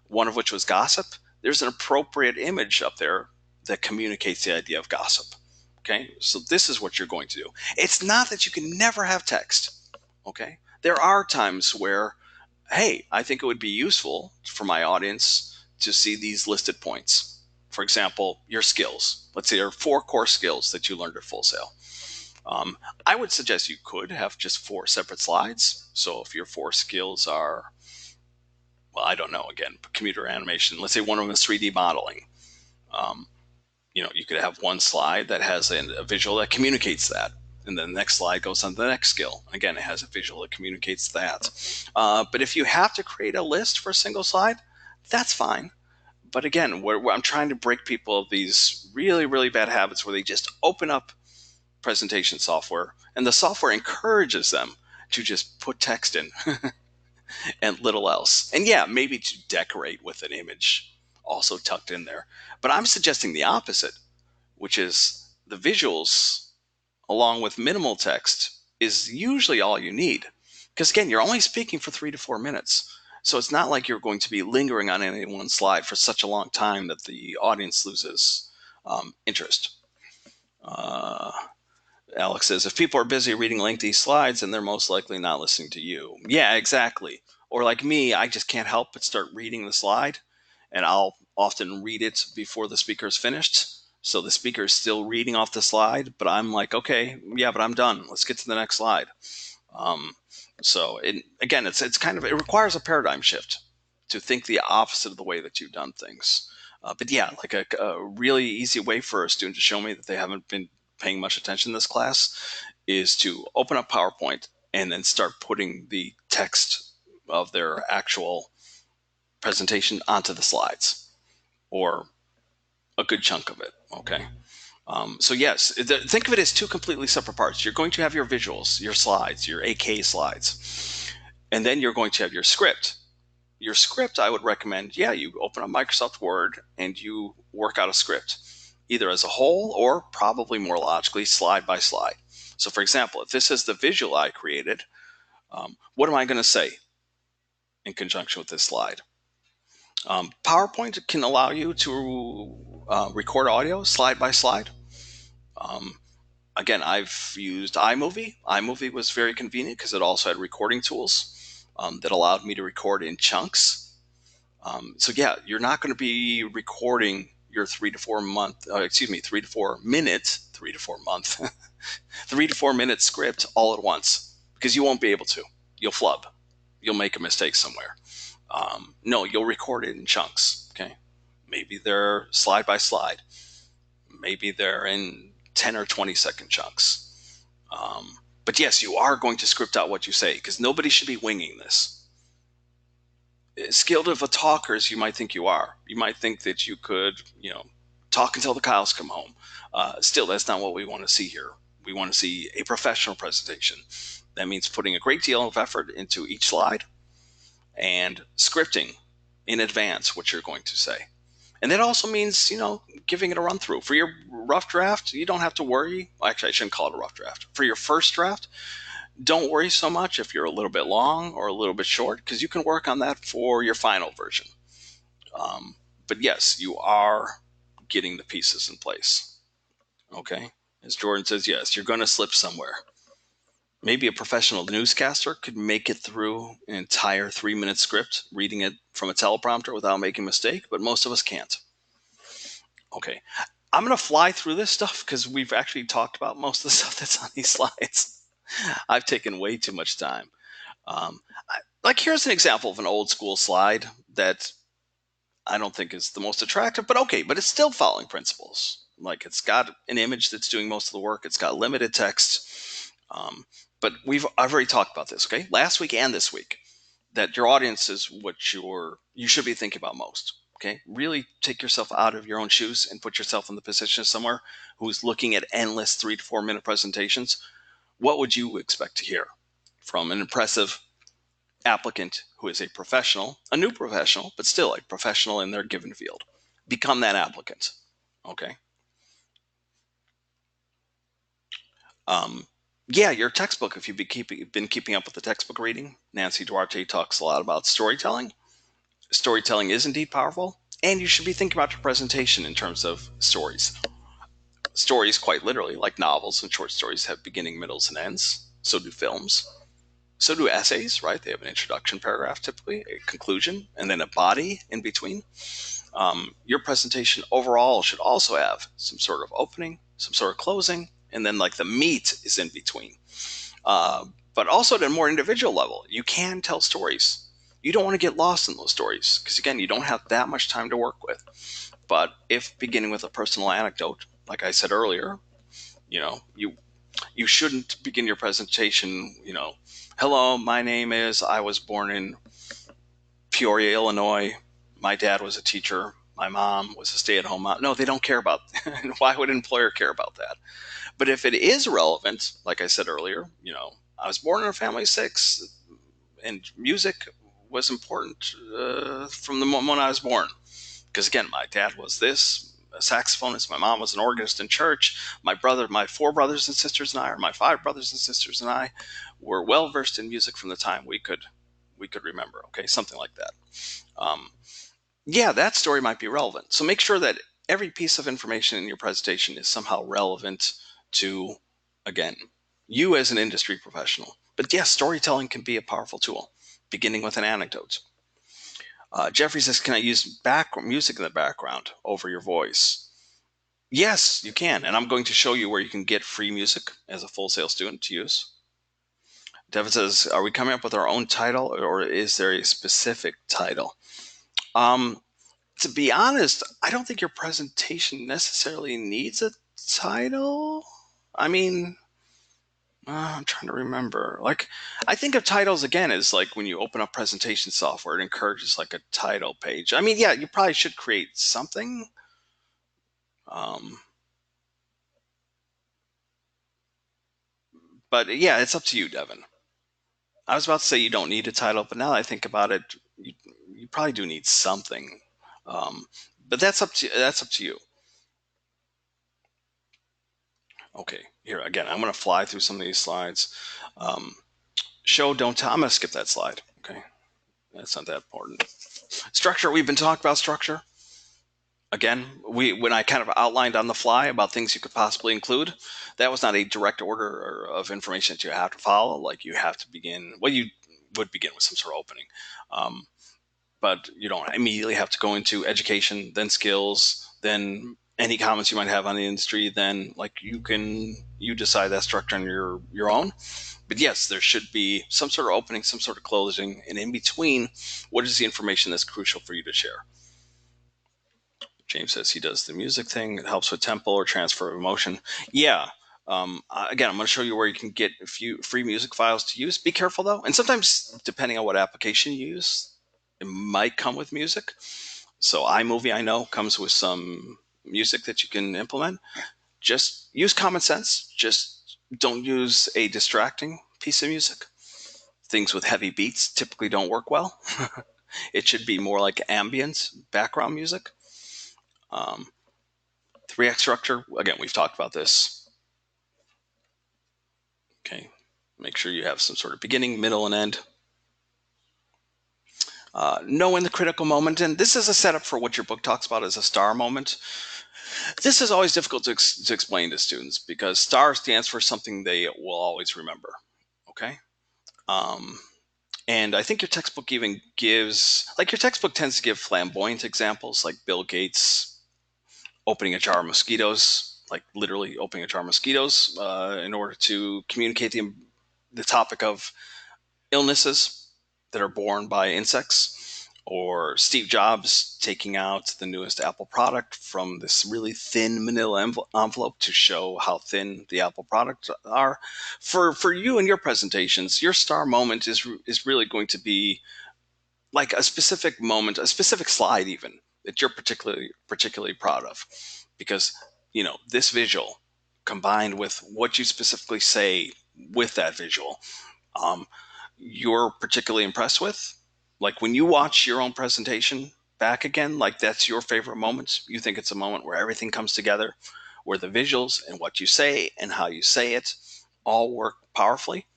one of which was gossip. There's an appropriate image up there that communicates the idea of gossip. Okay, so this is what you're going to do. It's not that you can never have text. Okay, there are times where, hey, I think it would be useful for my audience to see these listed points. For example, your skills. Let's say there are 4 core skills that you learned at Full Sail. I would suggest you could have just 4 separate slides. So if your 4 skills are, well, I don't know, again, computer animation, let's say one of them is 3D modeling. You could have one slide that has a visual that communicates that. And then the next slide goes on to the next skill. Again, it has a visual that communicates that. But if you have to create a list for a single slide, that's fine. But again, I'm trying to break people of these really, really bad habits where they just open up presentation software and the software encourages them to just put text in and little else. And yeah, maybe to decorate with an image also tucked in there. But I'm suggesting the opposite, which is the visuals along with minimal text is usually all you need. Because again, you're only speaking for 3 to 4 minutes. So it's not like you're going to be lingering on any one slide for such a long time that the audience loses interest. Alex says, if people are busy reading lengthy slides, then they're most likely not listening to you. Yeah, exactly. Or like me, I just can't help but start reading the slide, and I'll often read it before the speaker's finished. So the speaker is still reading off the slide, but I'm like, okay, yeah, but I'm done. Let's get to the next slide. Again, it's kind of, it requires a paradigm shift to think the opposite of the way that you've done things. But yeah, like a really easy way for a student to show me that they haven't been paying much attention in this class is to open up PowerPoint and then start putting the text of their actual presentation onto the slides, or a good chunk of it. Okay. So yes, think of it as two completely separate parts. You're going to have your visuals, your slides, your AK slides, and then you're going to have your script. Your script, I would recommend, yeah, you open up Microsoft Word and you work out a script, either as a whole or probably more logically, slide by slide. So, for example, if this is the visual I created, what am I going to say in conjunction with this slide? PowerPoint can allow you to record audio slide by slide. Um, Again, I've used iMovie. iMovie was very convenient because it also had recording tools that allowed me to record in chunks. So yeah, you're not going to be recording your 3 to 4 minute, 3 to 4 minute script all at once because you won't be able to. You'll flub. You'll make a mistake somewhere. No, you'll record it in chunks. Okay, maybe they're slide by slide. Maybe they're in 10 or 20 second chunks. But yes, you are going to script out what you say because nobody should be winging this. Skilled of a talker as you might think you are, you might think that you could, talk until the cows come home. Still, that's not what we want to see here. We want to see a professional presentation. That means putting a great deal of effort into each slide and scripting in advance what you're going to say. And that also means, giving it a run through. For your rough draft, you don't have to worry. Actually, I shouldn't call it a rough draft. For your first draft, don't worry so much if you're a little bit long or a little bit short, because you can work on that for your final version. But yes, you are getting the pieces in place. Okay. As Jordan says, yes, you're going to slip somewhere. Maybe a professional newscaster could make it through an entire 3 minute script, reading it from a teleprompter without making a mistake, but most of us can't. Okay. I'm going to fly through this stuff because we've actually talked about most of the stuff that's on these slides. I've taken way too much time. Like, here's an example of an old school slide that I don't think is the most attractive, but okay, but it's still following principles. Like, it's got an image that's doing most of the work. It's got limited text. But I've already talked about this, okay? Last week and this week, that your audience is what you should be thinking about most. Okay, really take yourself out of your own shoes and put yourself in the position of someone who's looking at endless 3 to 4 minute presentations. What would you expect to hear from an impressive applicant who is a professional, a new professional, but still a professional in their given field? Become that applicant. Okay. Yeah, your textbook, if you've been keeping up with the textbook reading, Nancy Duarte talks a lot about storytelling. Storytelling is indeed powerful, and you should be thinking about your presentation in terms of stories. Stories, quite literally, like novels and short stories, have beginning, middles, and ends. So do films. So do essays, right? They have an introduction paragraph, typically, a conclusion, and then a body in between. Your presentation overall should also have some sort of opening, some sort of closing, and then like the meat is in between. But also at a more individual level, you can tell stories. You don't want to get lost in those stories because, again, you don't have that much time to work with. But if beginning with a personal anecdote, like I said earlier, you shouldn't begin your presentation, hello, my name is, I was born in Peoria, Illinois. My dad was a teacher. My mom was a stay-at-home mom. No, they don't care about that. Why would an employer care about that? But if it is relevant, like I said earlier, I was born in a family of six, and music was important from the moment I was born. Because again, my dad was a saxophonist. My mom was an organist in church. My 4 brothers and sisters and I, or my 5 brothers and sisters and I, were well versed in music from the time we could remember. Okay, something like that. Yeah, that story might be relevant. So make sure that every piece of information in your presentation is somehow relevant to, again, you as an industry professional. But yes, storytelling can be a powerful tool, beginning with an anecdote. Jeffrey says, can I use music in the background over your voice? Yes, you can. And I'm going to show you where you can get free music as a Full Sail student to use. Devin says, are we coming up with our own title, or is there a specific title? To be honest, I don't think your presentation necessarily needs a title. I mean, I'm trying to remember. Like, I think of titles again as like when you open up presentation software, it encourages like a title page. I mean, yeah, you probably should create something. But yeah, it's up to you, Devin. I was about to say you don't need a title, but now that I think about it, you probably do need something. Um, but that's up to you. Okay, here again, I'm going to fly through some of these slides. Um, Show, don't tell. I'm going to skip that slide. Okay, that's not that important. Structure. We've been talking about structure. Again, when I kind of outlined on the fly about things you could possibly include, that was not a direct order of information that you have to follow. Like you have to begin. Well, you would begin with some sort of opening. Um, but you don't immediately have to go into education, then skills, then any comments you might have on the industry. Then like you decide that structure on your own. But yes, there should be some sort of opening, some sort of closing, and in between, what is the information that's crucial for you to share? James says he does the music thing. It helps with tempo or transfer of emotion. Yeah. Again, I'm going to show you where you can get a few free music files to use. Be careful though, and sometimes depending on what application you use, it might come with music. So iMovie, I know, comes with some music that you can implement. Just use common sense. Just don't use a distracting piece of music. Things with heavy beats typically don't work well. It should be more like ambient background music. Um, 3x structure, again, we've talked about this. Okay, make sure you have some sort of beginning, middle, and end. Knowing the critical moment, and this is a setup for what your book talks about as a star moment. This is always difficult to explain to students because star stands for something they will always remember. Okay. Um, and I think your textbook even gives, like, your textbook tends to give flamboyant examples, like Bill Gates opening a jar of mosquitoes, like literally opening a jar of mosquitoes in order to communicate the topic of illnesses that are borne by insects, or Steve Jobs taking out the newest Apple product from this really thin manila envelope to show how thin the Apple products are. For you and your presentations, your star moment is really going to be like a specific moment, a specific slide even that you're particularly proud of, because this visual combined with what you specifically say with that visual, um, you're particularly impressed with. Like when you watch your own presentation back again, like that's your favorite moment. You think it's a moment where everything comes together, where the visuals and what you say and how you say it all work powerfully.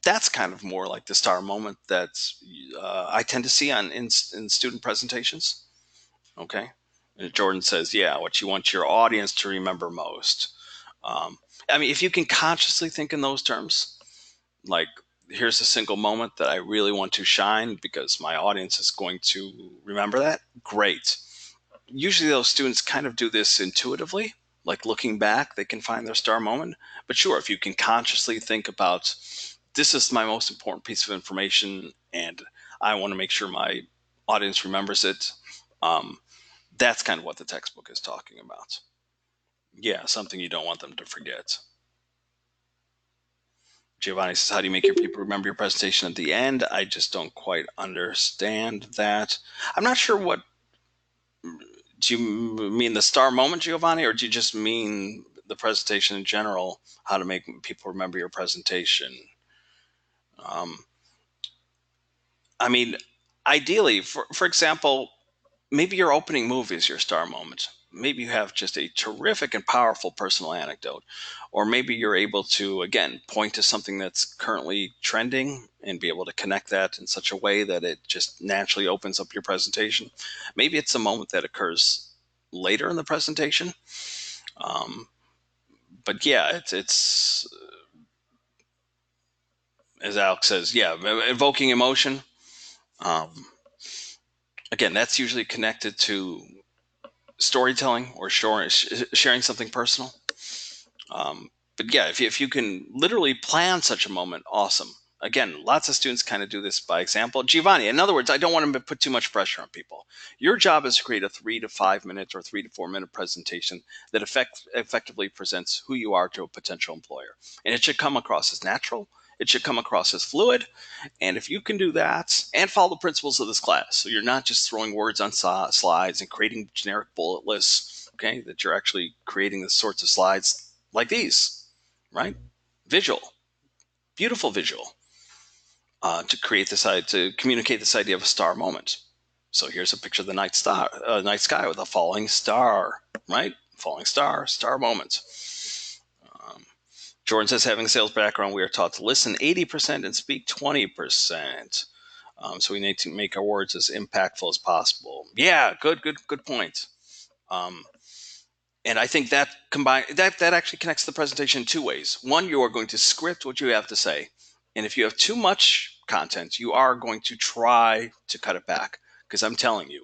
That's kind of more like the star moment that I tend to see in student presentations. Okay. And Jordan says, yeah, what you want your audience to remember most. Um, I mean, if you can consciously think in those terms, like here's a single moment that I really want to shine because my audience is going to remember that, great. Usually those students kind of do this intuitively, like looking back they can find their star moment. But sure, if you can consciously think about, this is my most important piece of information and I want to make sure my audience remembers it, um, that's kind of what the textbook is talking about. Yeah, something you don't want them to forget. Giovanni says, how do you make your people remember your presentation at the end? I just don't quite understand that. I'm not sure what, do you mean the star moment, Giovanni, or do you just mean the presentation in general, how to make people remember your presentation? Um, I mean, ideally, for example, maybe your opening movie is your star moment. Maybe you have just a terrific and powerful personal anecdote. Or maybe you're able to, again, point to something that's currently trending and be able to connect that in such a way that it just naturally opens up your presentation. Maybe it's a moment that occurs later in the presentation. Um, but yeah, it's, as Alex says, yeah, evoking emotion. Um, Again, that's usually connected to storytelling or sharing something personal. But yeah, if you can literally plan such a moment, awesome. Again, lots of students kind of do this by example. Giovanni, in other words, I don't want to put too much pressure on people. Your job is to create a 3 to 5 minute or 3 to 4 minute presentation that effectively presents who you are to a potential employer. And it should come across as natural. It should come across as fluid. And if you can do that and follow the principles of this class, so you're not just throwing words on slides and creating generic bullet lists, okay, that you're actually creating the sorts of slides like these, right? visual, beautiful visual, to communicate this idea of a star moment. So here's a picture of the night sky with a falling star, right? Falling star, star moment. Um, Jordan says, having a sales background, we are taught to listen 80% and speak 20%. So we need to make our words as impactful as possible. Yeah, good point. Um, and I think that actually connects the presentation in two ways. One, you are going to script what you have to say, and if you have too much content, you are going to try to cut it back. Because I'm telling you,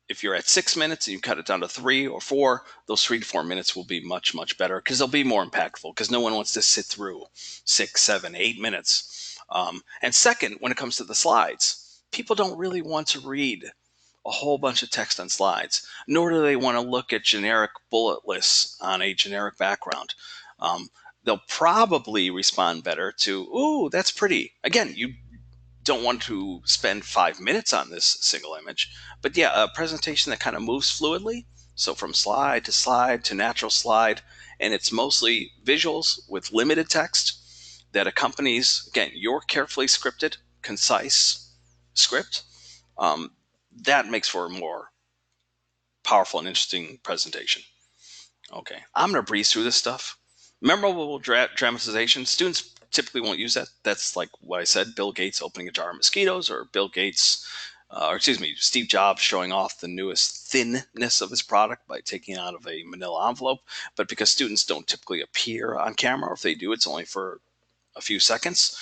if you're at 6 minutes and you cut it down to 3 or 4, those 3 to 4 minutes will be much better because they'll be more impactful. Because no one wants to sit through 6, 7, 8 minutes. And second, when it comes to the slides, people don't really want to read a whole bunch of text on slides, nor do they want to look at generic bullet lists on a generic background. They'll probably respond better to, "Ooh, that's pretty." Again, you don't want to spend 5 minutes on this single image, but yeah, a presentation that kind of moves fluidly. So from slide to natural slide, and it's mostly visuals with limited text that accompanies, again, your carefully scripted, concise script. Um, that makes for a more powerful and interesting presentation. Okay, I'm going to breeze through this stuff. Memorable dramatization. Students typically won't use that. That's like what I said, Bill Gates opening a jar of mosquitoes, or Steve Jobs showing off the newest thinness of his product by taking it out of a manila envelope. But because students don't typically appear on camera, or if they do, it's only for a few seconds.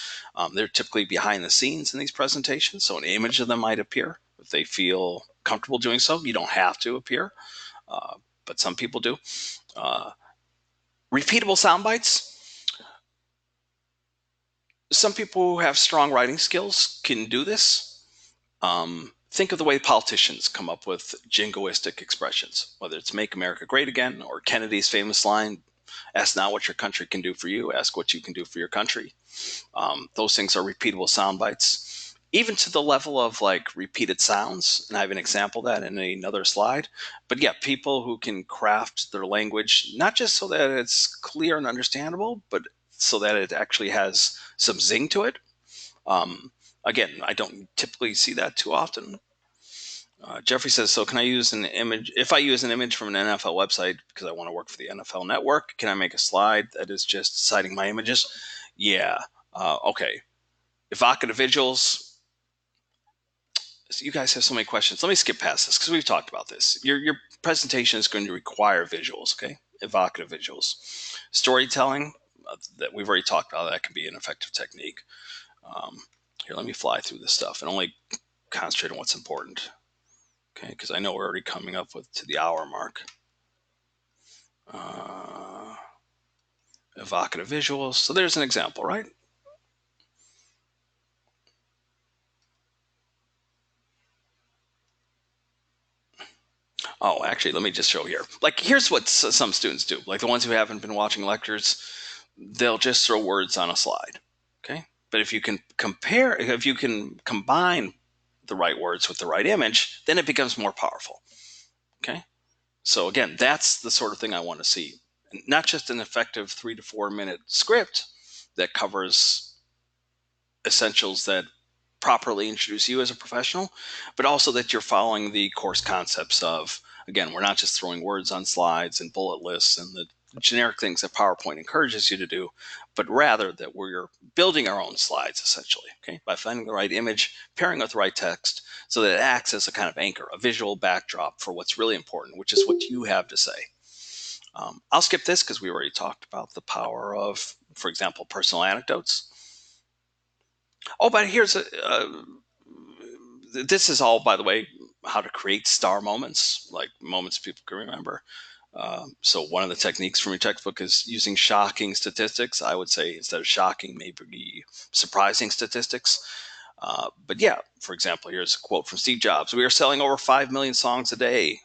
They're typically behind the scenes in these presentations, so an image of them might appear if they feel comfortable doing so. You don't have to appear, but some people do. Uh, Repeatable sound bites. Some people who have strong writing skills can do this. Think of the way politicians come up with jingoistic expressions, whether it's "Make America Great Again" or Kennedy's famous line, "Ask not what your country can do for you, ask what you can do for your country." Those things are repeatable sound bites, even to the level of like repeated sounds. And I have an example of that in another slide. But yeah, people who can craft their language, not just so that it's clear and understandable, but so that it actually has some zing to it. Again, I don't typically see that too often. Jeffrey says, so can I use an image? If I use an image from an NFL website because I want to work for the NFL network, can I make a slide that is just citing my images? Yeah. Okay. Evocative visuals. So you guys have so many questions. Let me skip past this because we've talked about this. Your presentation is going to require visuals, okay? Evocative visuals. Storytelling, that we've already talked about, that can be an effective technique. Here, let me fly through this stuff and only concentrate on what's important. Okay, because I know we're already coming up to the hour mark. Evocative visuals. So there's an example, right? Oh, actually, let me just show here. Like, here's what some students do. Like the ones who haven't been watching lectures, they'll just throw words on a slide. Okay, but if you can combine the right words with the right image, then it becomes more powerful. Okay, so again, that's the sort of thing I want to see. Not just an effective 3 to 4 minute script that covers essentials that properly introduce you as a professional, but also that you're following the course concepts of, again, we're not just throwing words on slides and bullet lists and the generic things that PowerPoint encourages you to do, but rather that we're building our own slides essentially, okay, by finding the right image, pairing with the right text, so that it acts as a kind of anchor, a visual backdrop for what's really important, which is what you have to say. I'll skip this because we already talked about the power of, for example, personal anecdotes. Oh, but this is all, by the way, how to create star moments, like moments people can remember. So one of the techniques from your textbook is using shocking statistics. I would say instead of shocking, maybe surprising statistics. But yeah, for example, here's a quote from Steve Jobs. "We are selling over 5 million songs a day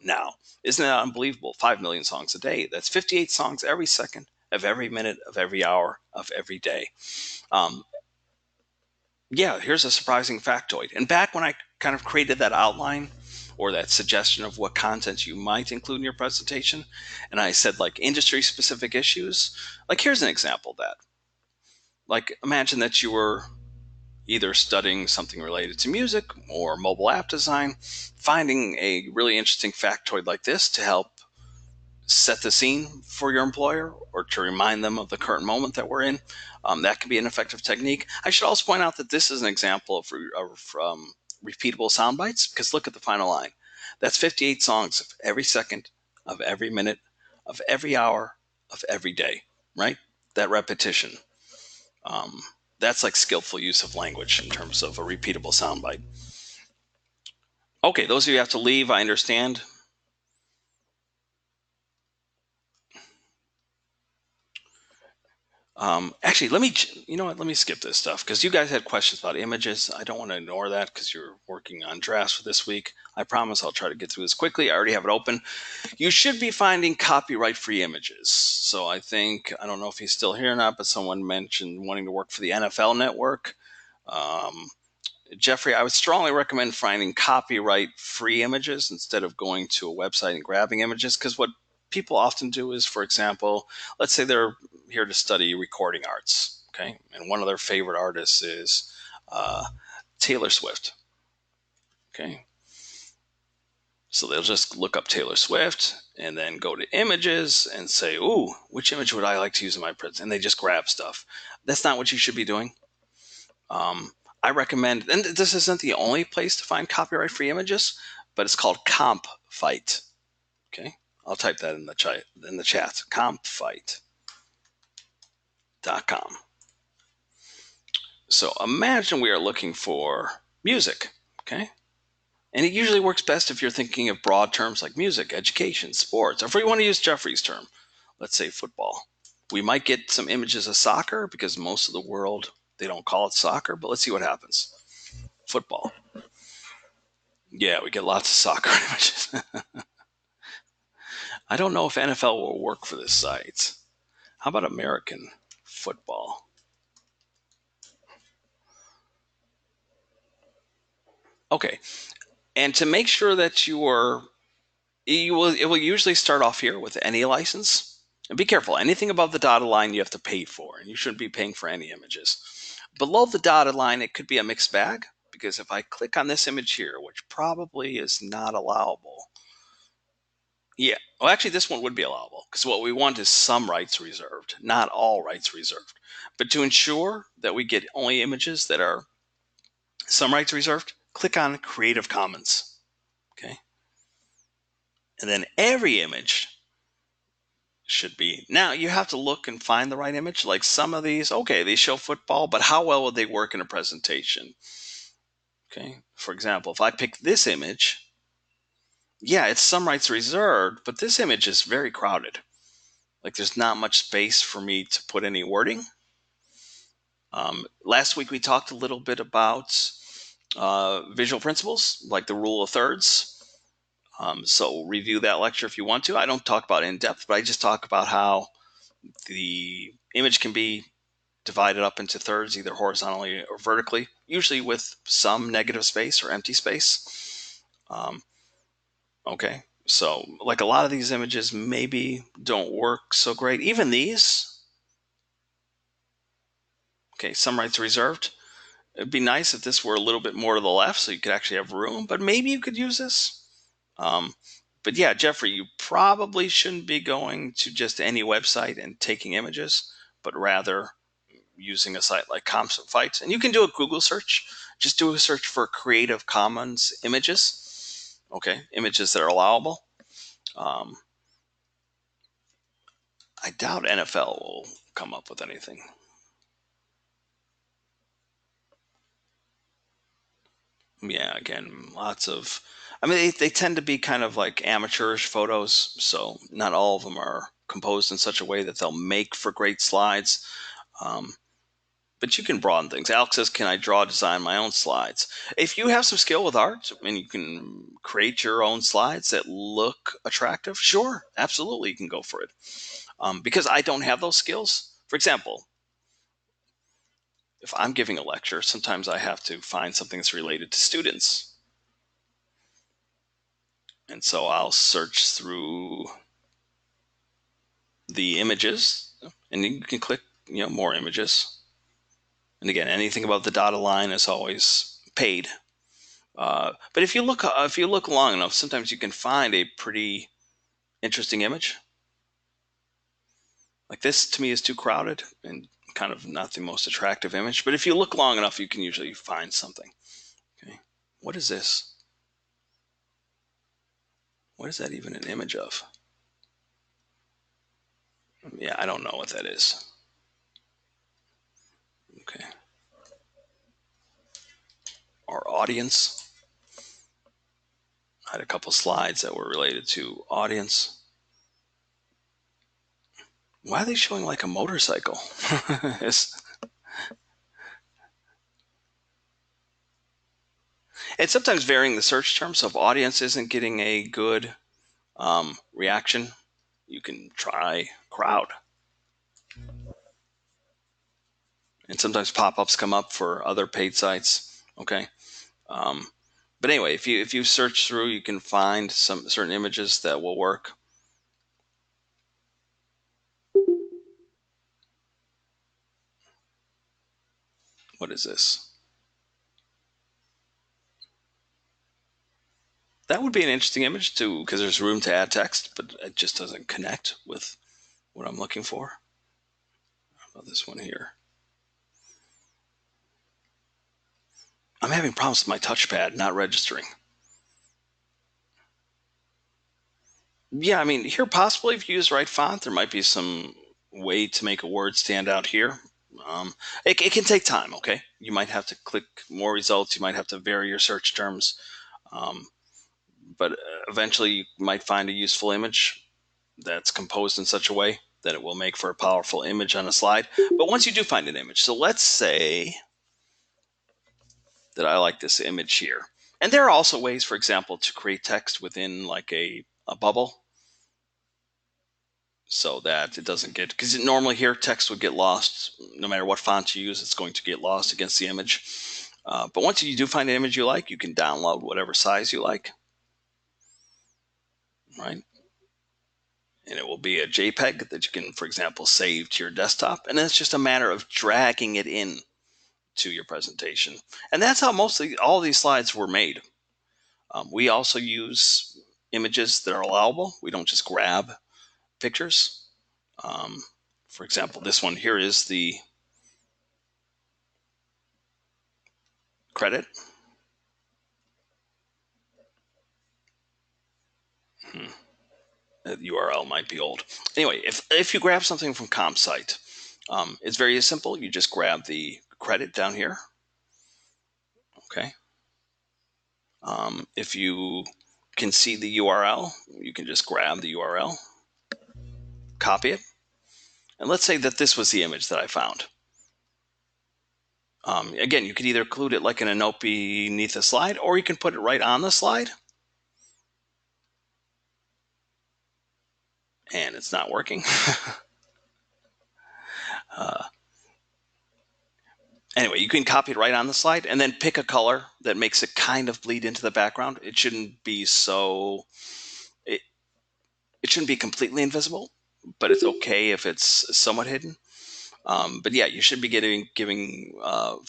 now. Isn't that unbelievable? 5 million songs a day. That's 58 songs every second of every minute of every hour of every day." Um, yeah, here's a surprising factoid. And back when I kind of created that outline or that suggestion of what content you might include in your presentation. And I said like industry specific issues. Like here's an example of that. Like imagine that you were either studying something related to music or mobile app design, finding a really interesting factoid like this to help set the scene for your employer or to remind them of the current moment that we're in. That can be an effective technique. I should also point out that this is an example of repeatable sound bites, because look at the final line. That's 58 songs of every second, of every minute, of every hour, of every day, right? That repetition. Um, that's like skillful use of language in terms of a repeatable soundbite. Okay, those of you who have to leave, I understand. Actually, you know what? Let me skip this stuff because you guys had questions about images. I don't want to ignore that because you're working on drafts for this week. I promise I'll try to get through this quickly. I already have it open. You should be finding copyright free images. So I think, I don't know if he's still here or not, but someone mentioned wanting to work for the NFL network. Um, Jeffrey, I would strongly recommend finding copyright free images instead of going to a website and grabbing images, because what people often do is, for example, let's say they're here to study recording arts, okay, and one of their favorite artists is Taylor Swift, okay, so they'll just look up Taylor Swift and then go to images and say, ooh, which image would I like to use in my present, and they just grab stuff. That's not what you should be doing. Um, I recommend, and this isn't the only place to find copyright free images, but it's called CompFight. Okay, I'll type that in the chat. CompFight.com. So imagine we are looking for music. Okay, and it usually works best if you're thinking of broad terms like music, education, sports, or if we want to use Jeffrey's term, let's say football. We might get some images of soccer because most of the world, they don't call it soccer, but let's see what happens. Football. Yeah, we get lots of soccer images. I don't know if NFL will work for this site. How about American football? Okay, and to make sure that it will usually start off here with any license. And be careful, anything above the dotted line you have to pay for, and you shouldn't be paying for any images. Below the dotted line, it could be a mixed bag, because if I click on this image here, which probably is not allowable, yeah. Well, actually, this one would be allowable because what we want is some rights reserved, not all rights reserved. But to ensure that we get only images that are some rights reserved, click on Creative Commons. Okay. And then every image should be. Now, you have to look and find the right image. Like some of these, okay, they show football, but how well would they work in a presentation? Okay. For example, if I pick this image, yeah, it's some rights reserved, but this image is very crowded. Like there's not much space for me to put any wording. Last week we talked a little bit about visual principles, like the rule of thirds. So review that lecture if you want to. I don't talk about it in depth, but I just talk about how the image can be divided up into thirds, either horizontally or vertically, usually with some negative space or empty space. Okay, so like a lot of these images maybe don't work so great. Even these, okay, some rights reserved. It'd be nice if this were a little bit more to the left so you could actually have room, but maybe you could use this. Um, but yeah, Jeffrey, you probably shouldn't be going to just any website and taking images, but rather using a site like ComFight. And you can do a Google search. Just do a search for Creative Commons images. Okay, images that are allowable. Um, I doubt NFL will come up with anything. Yeah, again, lots of. I mean, they tend to be kind of like amateurish photos, so not all of them are composed in such a way that they'll make for great slides. Um, but you can broaden things. Alex says, "Can I draw, design my own slides?" If you have some skill with art and you can create your own slides that look attractive, sure, absolutely, you can go for it. Because I don't have those skills. For example, if I'm giving a lecture, sometimes I have to find something that's related to students. And so I'll search through the images, and you can click, more images. And again, anything above the dotted line is always paid. But if you look long enough, sometimes you can find a pretty interesting image. Like this, to me, is too crowded and kind of not the most attractive image. But if you look long enough, you can usually find something. Okay, what is this? What is that even an image of? Yeah, I don't know what that is. Okay, our audience. I had a couple slides that were related to audience. Why are they showing like a motorcycle? And sometimes varying the search term. So if audience isn't getting a good reaction, you can try crowd. And sometimes pop-ups come up for other paid sites. Okay. Um, but anyway, if you search through, you can find some certain images that will work. What is this? That would be an interesting image too, because there's room to add text, but it just doesn't connect with what I'm looking for. How about this one here? I'm having problems with my touchpad not registering. Yeah, I mean, here possibly if you use the right font, there might be some way to make a word stand out here. It can take time, okay? You might have to click more results. You might have to vary your search terms. Um, but eventually you might find a useful image that's composed in such a way that it will make for a powerful image on a slide. But once you do find an image, so let's say that I like this image here. And there are also ways, for example, to create text within like a bubble so that it doesn't get, because normally here text would get lost no matter what font you use, it's going to get lost against the image. But once you do find an image you like, you can download whatever size you like, right? And it will be a JPEG that you can, for example, save to your desktop. And then it's just a matter of dragging it in to your presentation. And that's how mostly all these slides were made. We also use images that are allowable. We don't just grab pictures. Um, for example, this one here is the credit. Hmm. The URL might be old. Anyway, if you grab something from ComSite, it's very simple. You just grab the credit down here. Okay. If you can see the URL, you can just grab the URL, copy it, and let's say that this was the image that I found. Again, you could either include it like in a note beneath a slide, or you can put it right on the slide. And it's not working. uh, anyway, you can copy it right on the slide and then pick a color that makes it kind of bleed into the background. It shouldn't be so, it, it shouldn't be completely invisible, but it's okay if it's somewhat hidden. But yeah, you should be giving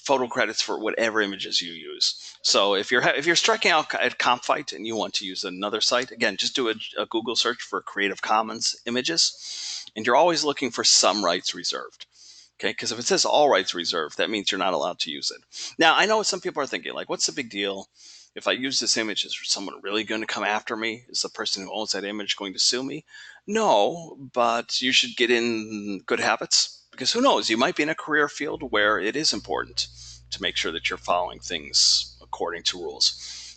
photo credits for whatever images you use. So if you're striking out at Comfite and you want to use another site, again, just do a Google search for Creative Commons images, and you're always looking for some rights reserved. Okay, because if it says all rights reserved, that means you're not allowed to use it. Now, I know what some people are thinking, like, what's the big deal? If I use this image, is someone really going to come after me? Is the person who owns that image going to sue me? No, but you should get in good habits because who knows? You might be in a career field where it is important to make sure that you're following things according to rules.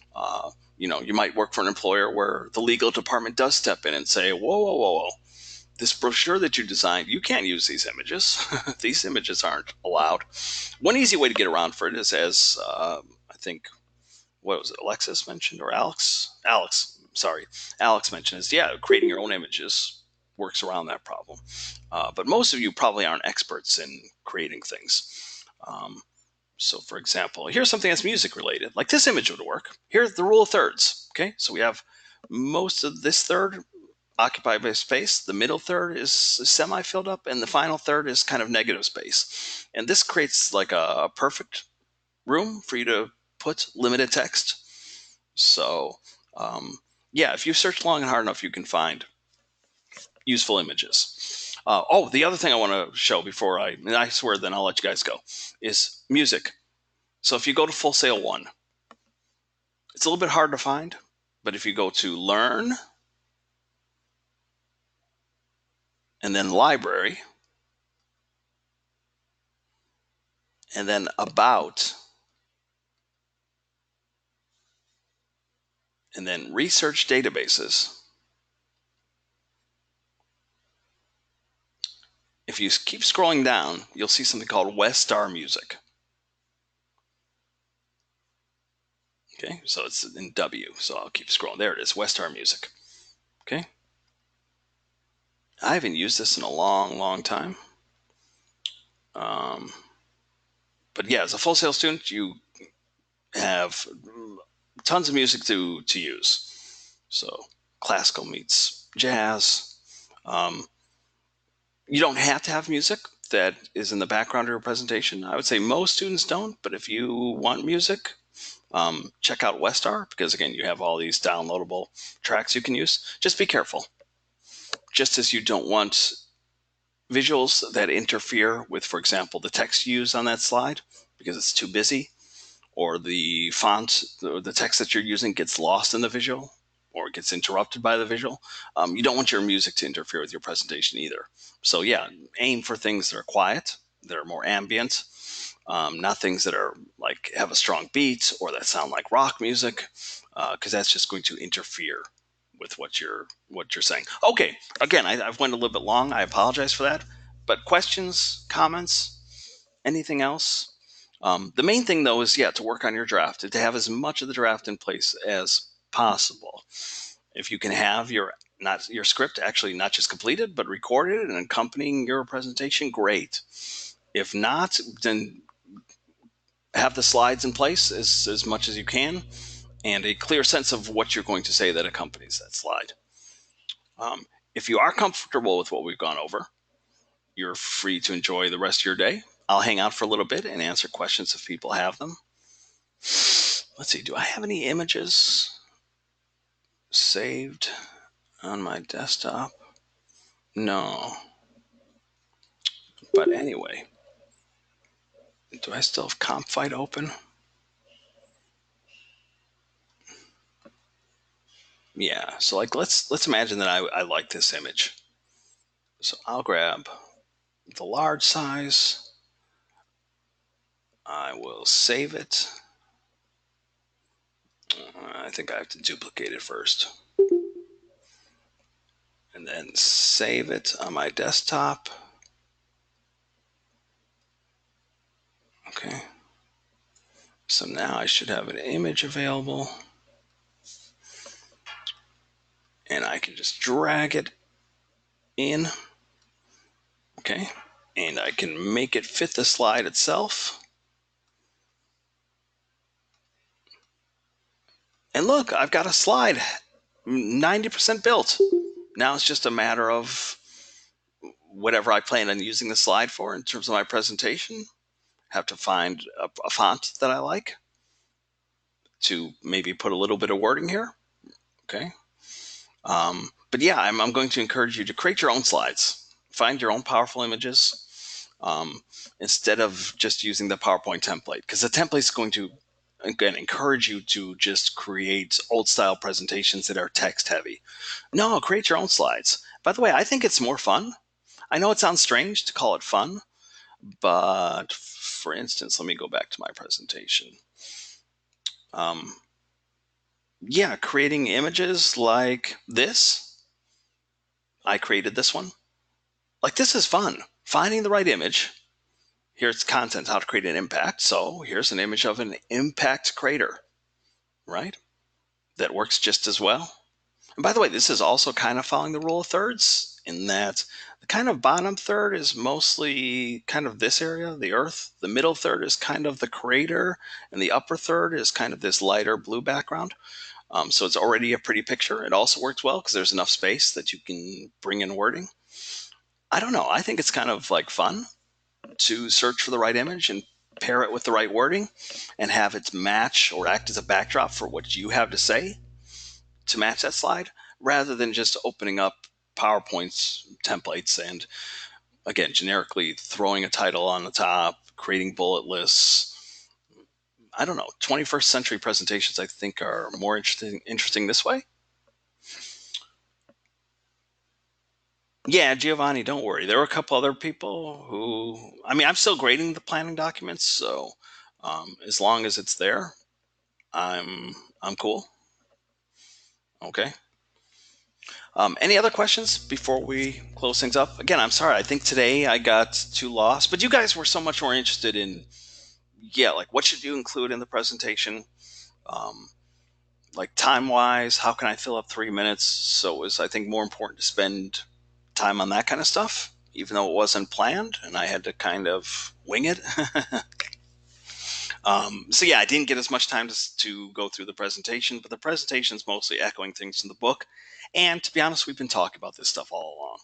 You might work for an employer where the legal department does step in and say, whoa, whoa, whoa, whoa. This brochure that you designed, you can't use these images. These images aren't allowed. One easy way to get around for it is as I think, what was it, Alexis mentioned or Alex, sorry, Alex mentioned is, yeah, creating your own images works around that problem. But most of you probably aren't experts in creating things. So for example, here's something that's music related, like this image would work. Here's the rule of thirds. Okay, so we have Most of this third occupied by space, the middle third is semi filled up, and the final third is kind of negative space. And this creates like a perfect room for you to put limited text. So, yeah, if you search long and hard enough, you can find useful images. The other thing I want to show before and I swear then I'll let you guys go, is music. So if you go to Full Sail 1, it's a little bit hard to find, but if you go to Learn and then Library and then About and then Research Databases, if you keep scrolling down, you'll see something called Westar Music. Okay, so it's in W, so I'll keep scrolling. There it is, Westar Music. Okay. I haven't used this in a long, long time. But yeah, as a Full Sail student, you have tons of music to use. So classical meets jazz. You don't have to have music that is in the background of your presentation. I would say most students don't, but if you want music, check out Westar, because again, you have all these downloadable tracks you can use. Just be careful. Just as you don't want visuals that interfere with, for example, the text you use on that slide because it's too busy, or the font, the text that you're using gets lost in the visual or it gets interrupted by the visual. You don't want your music to interfere with your presentation either. So yeah, aim for things that are quiet, that are more ambient, not things that are like have a strong beat or that sound like rock music, because that's just going to interfere with what you're saying. Okay, again, I've went a little bit long. I apologize for that. But questions, comments, anything else? The main thing though is to work on your draft, to have as much of the draft in place as possible. If you can have your script actually not just completed but recorded and accompanying your presentation, great. If not, then have the slides in place as much as you can and a clear sense of what you're going to say that accompanies that slide. If you are comfortable with what we've gone over, you're free to enjoy the rest of your day. I'll hang out for a little bit and answer questions if people have them. Let's see, do I have any images saved on my desktop? No. But anyway, do I still have CompFight open? Yeah, so like let's imagine that I like this image. So I'll grab the large size. I will save it. I think I have to duplicate it first. And then save it on my desktop. Okay. So now I should have an image available. And I can just drag it in. Okay. And I can make it fit the slide itself. And look, I've got a slide 90% built. Now it's just a matter of whatever I plan on using the slide for in terms of my presentation. Have to find a font that I like to maybe put a little bit of wording here. Okay. But yeah, I'm going to encourage you to create your own slides. Find your own powerful images instead of just using the PowerPoint template, because the template is going to, again, encourage you to just create old style presentations that are text heavy. No, create your own slides. By the way, I think it's more fun. I know it sounds strange to call it fun, but for instance, let me go back to my presentation. Yeah, creating images like this. I created this one. Like, this is fun. Finding the right image. Here's content, how to create an impact. So here's an image of an impact crater, right? That works just as well. And by the way, this is also kind of following the rule of thirds in that the kind of bottom third is mostly kind of this area, the Earth. The middle third is kind of the crater, and the upper third is kind of this lighter blue background. So it's already a pretty picture. It also works well because there's enough space that you can bring in wording. I don't know. I think it's kind of like fun to search for the right image and pair it with the right wording and have it match or act as a backdrop for what you have to say to match that slide, rather than just opening up PowerPoint's templates and, again, generically throwing a title on the top, creating bullet lists. I don't know. 21st century presentations, I think, are more interesting this way. Yeah, Giovanni, don't worry. There were a couple other people who, I mean, I'm still grading the planning documents, so as long as it's there, I'm cool. Okay. Any other questions before we close things up? Again, I'm sorry. I think today I got too lost, but you guys were so much more interested in, yeah, like what should you include in the presentation? Um, like time wise, how can I fill up 3 minutes? So it was, I think, more important to spend time on that kind of stuff, even though it wasn't planned and I had to kind of wing it. So yeah, I didn't get as much time to go through the presentation, but the presentation is mostly echoing things in the book. And to be honest, we've been talking about this stuff all along.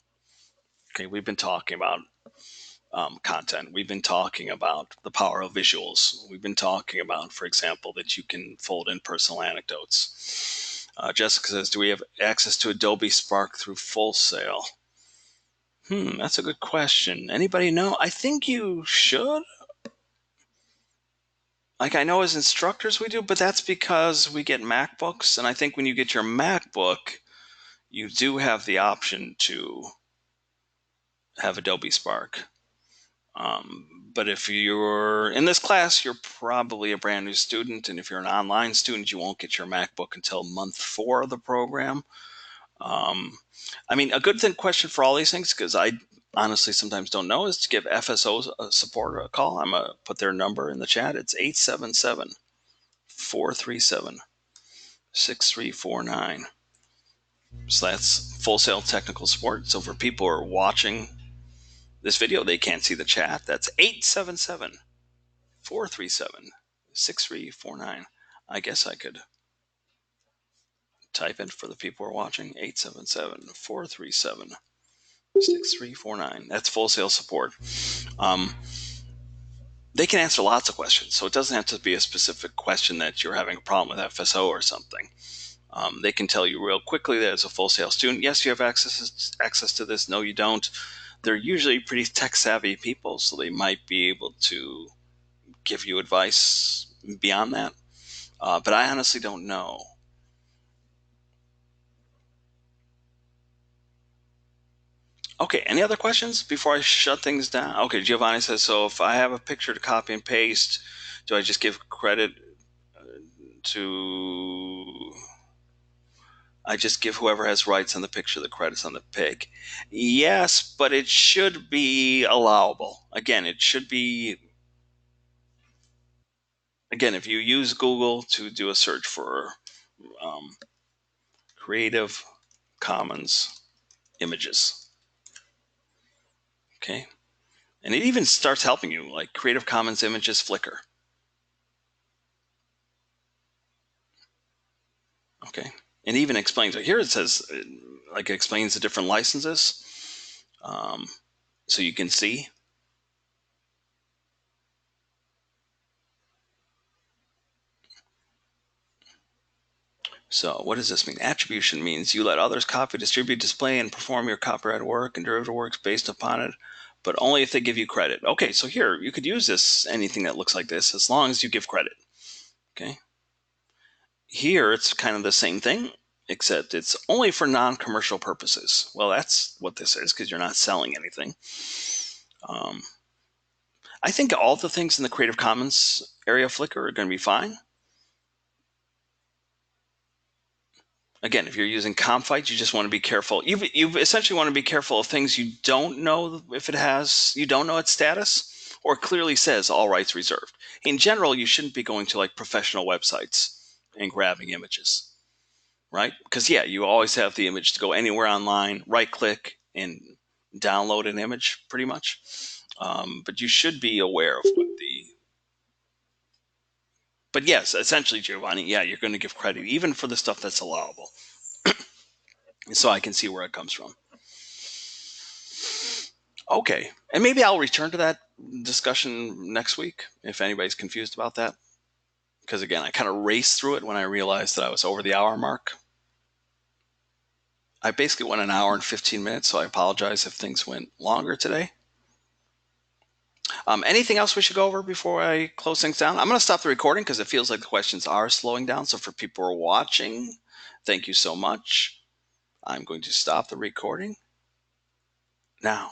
Okay, we've been talking about content. We've been talking about the power of visuals. We've been talking about, for example, that you can fold in personal anecdotes. Jessica says, do we have access to Adobe Spark through Full Sail? That's a good question. Anybody know? I think you should. Like, I know as instructors we do, but that's because we get MacBooks. And I think when you get your MacBook, you do have the option to have Adobe Spark. But if you're in this class, you're probably a brand new student. And if you're an online student, you won't get your MacBook until month 4 of the program. I mean, a good question for all these things, because I honestly sometimes don't know, is to give FSO support a call. I'm going to put their number in the chat. It's 877 437 6349. So that's Full Sail technical support. So for people who are watching this video, they can't see the chat. That's 877 437 6349. I guess I could type it for the people who are watching. 877 437 6349. That's Full Sail support. They can answer lots of questions, so it doesn't have to be a specific question that you're having a problem with FSO or something. They can tell you real quickly that as a Full Sail student, yes, you have access to this. No, you don't. They're usually pretty tech-savvy people, so they might be able to give you advice beyond that. But I honestly don't know. Okay, any other questions before I shut things down? Okay, Giovanni says, so if I have a picture to copy and paste, do I just give credit to... I just give whoever has rights on the picture the credits on the pic? Yes, but it should be allowable. Again, it should be... Again, if you use Google to do a search for Creative Commons images, okay? And it even starts helping you, like Creative Commons images Flickr. Okay. And even explains, here it says, like it explains the different licenses. So you can see. So what does this mean? Attribution means you let others copy, distribute, display, and perform your copyrighted work and derivative works based upon it, but only if they give you credit. Okay, so here, you could use this, anything that looks like this, as long as you give credit. Okay. Here, it's kind of the same thing, except it's only for non-commercial purposes. Well, that's what this is, because you're not selling anything. I think all the things in the Creative Commons area of Flickr are going to be fine. Again, if you're using Comfite, you just want to be careful. You essentially want to be careful of things you don't know if it has, you don't know its status, or clearly says all rights reserved. In general, you shouldn't be going to like professional websites and grabbing images, right? Because yeah, you always have the image to go anywhere online, right click, and download an image pretty much. But you should be aware of what but yes, essentially, Giovanni, yeah, you're going to give credit even for the stuff that's allowable. So I can see where it comes from. Okay. And maybe I'll return to that discussion next week if anybody's confused about that. Because again, I kind of raced through it when I realized that I was over the hour mark. I basically went an hour and 15 minutes, so I apologize if things went longer today. Anything else we should go over before I close things down? I'm going to stop the recording because it feels like the questions are slowing down. So for people who are watching, thank you so much. I'm going to stop the recording now.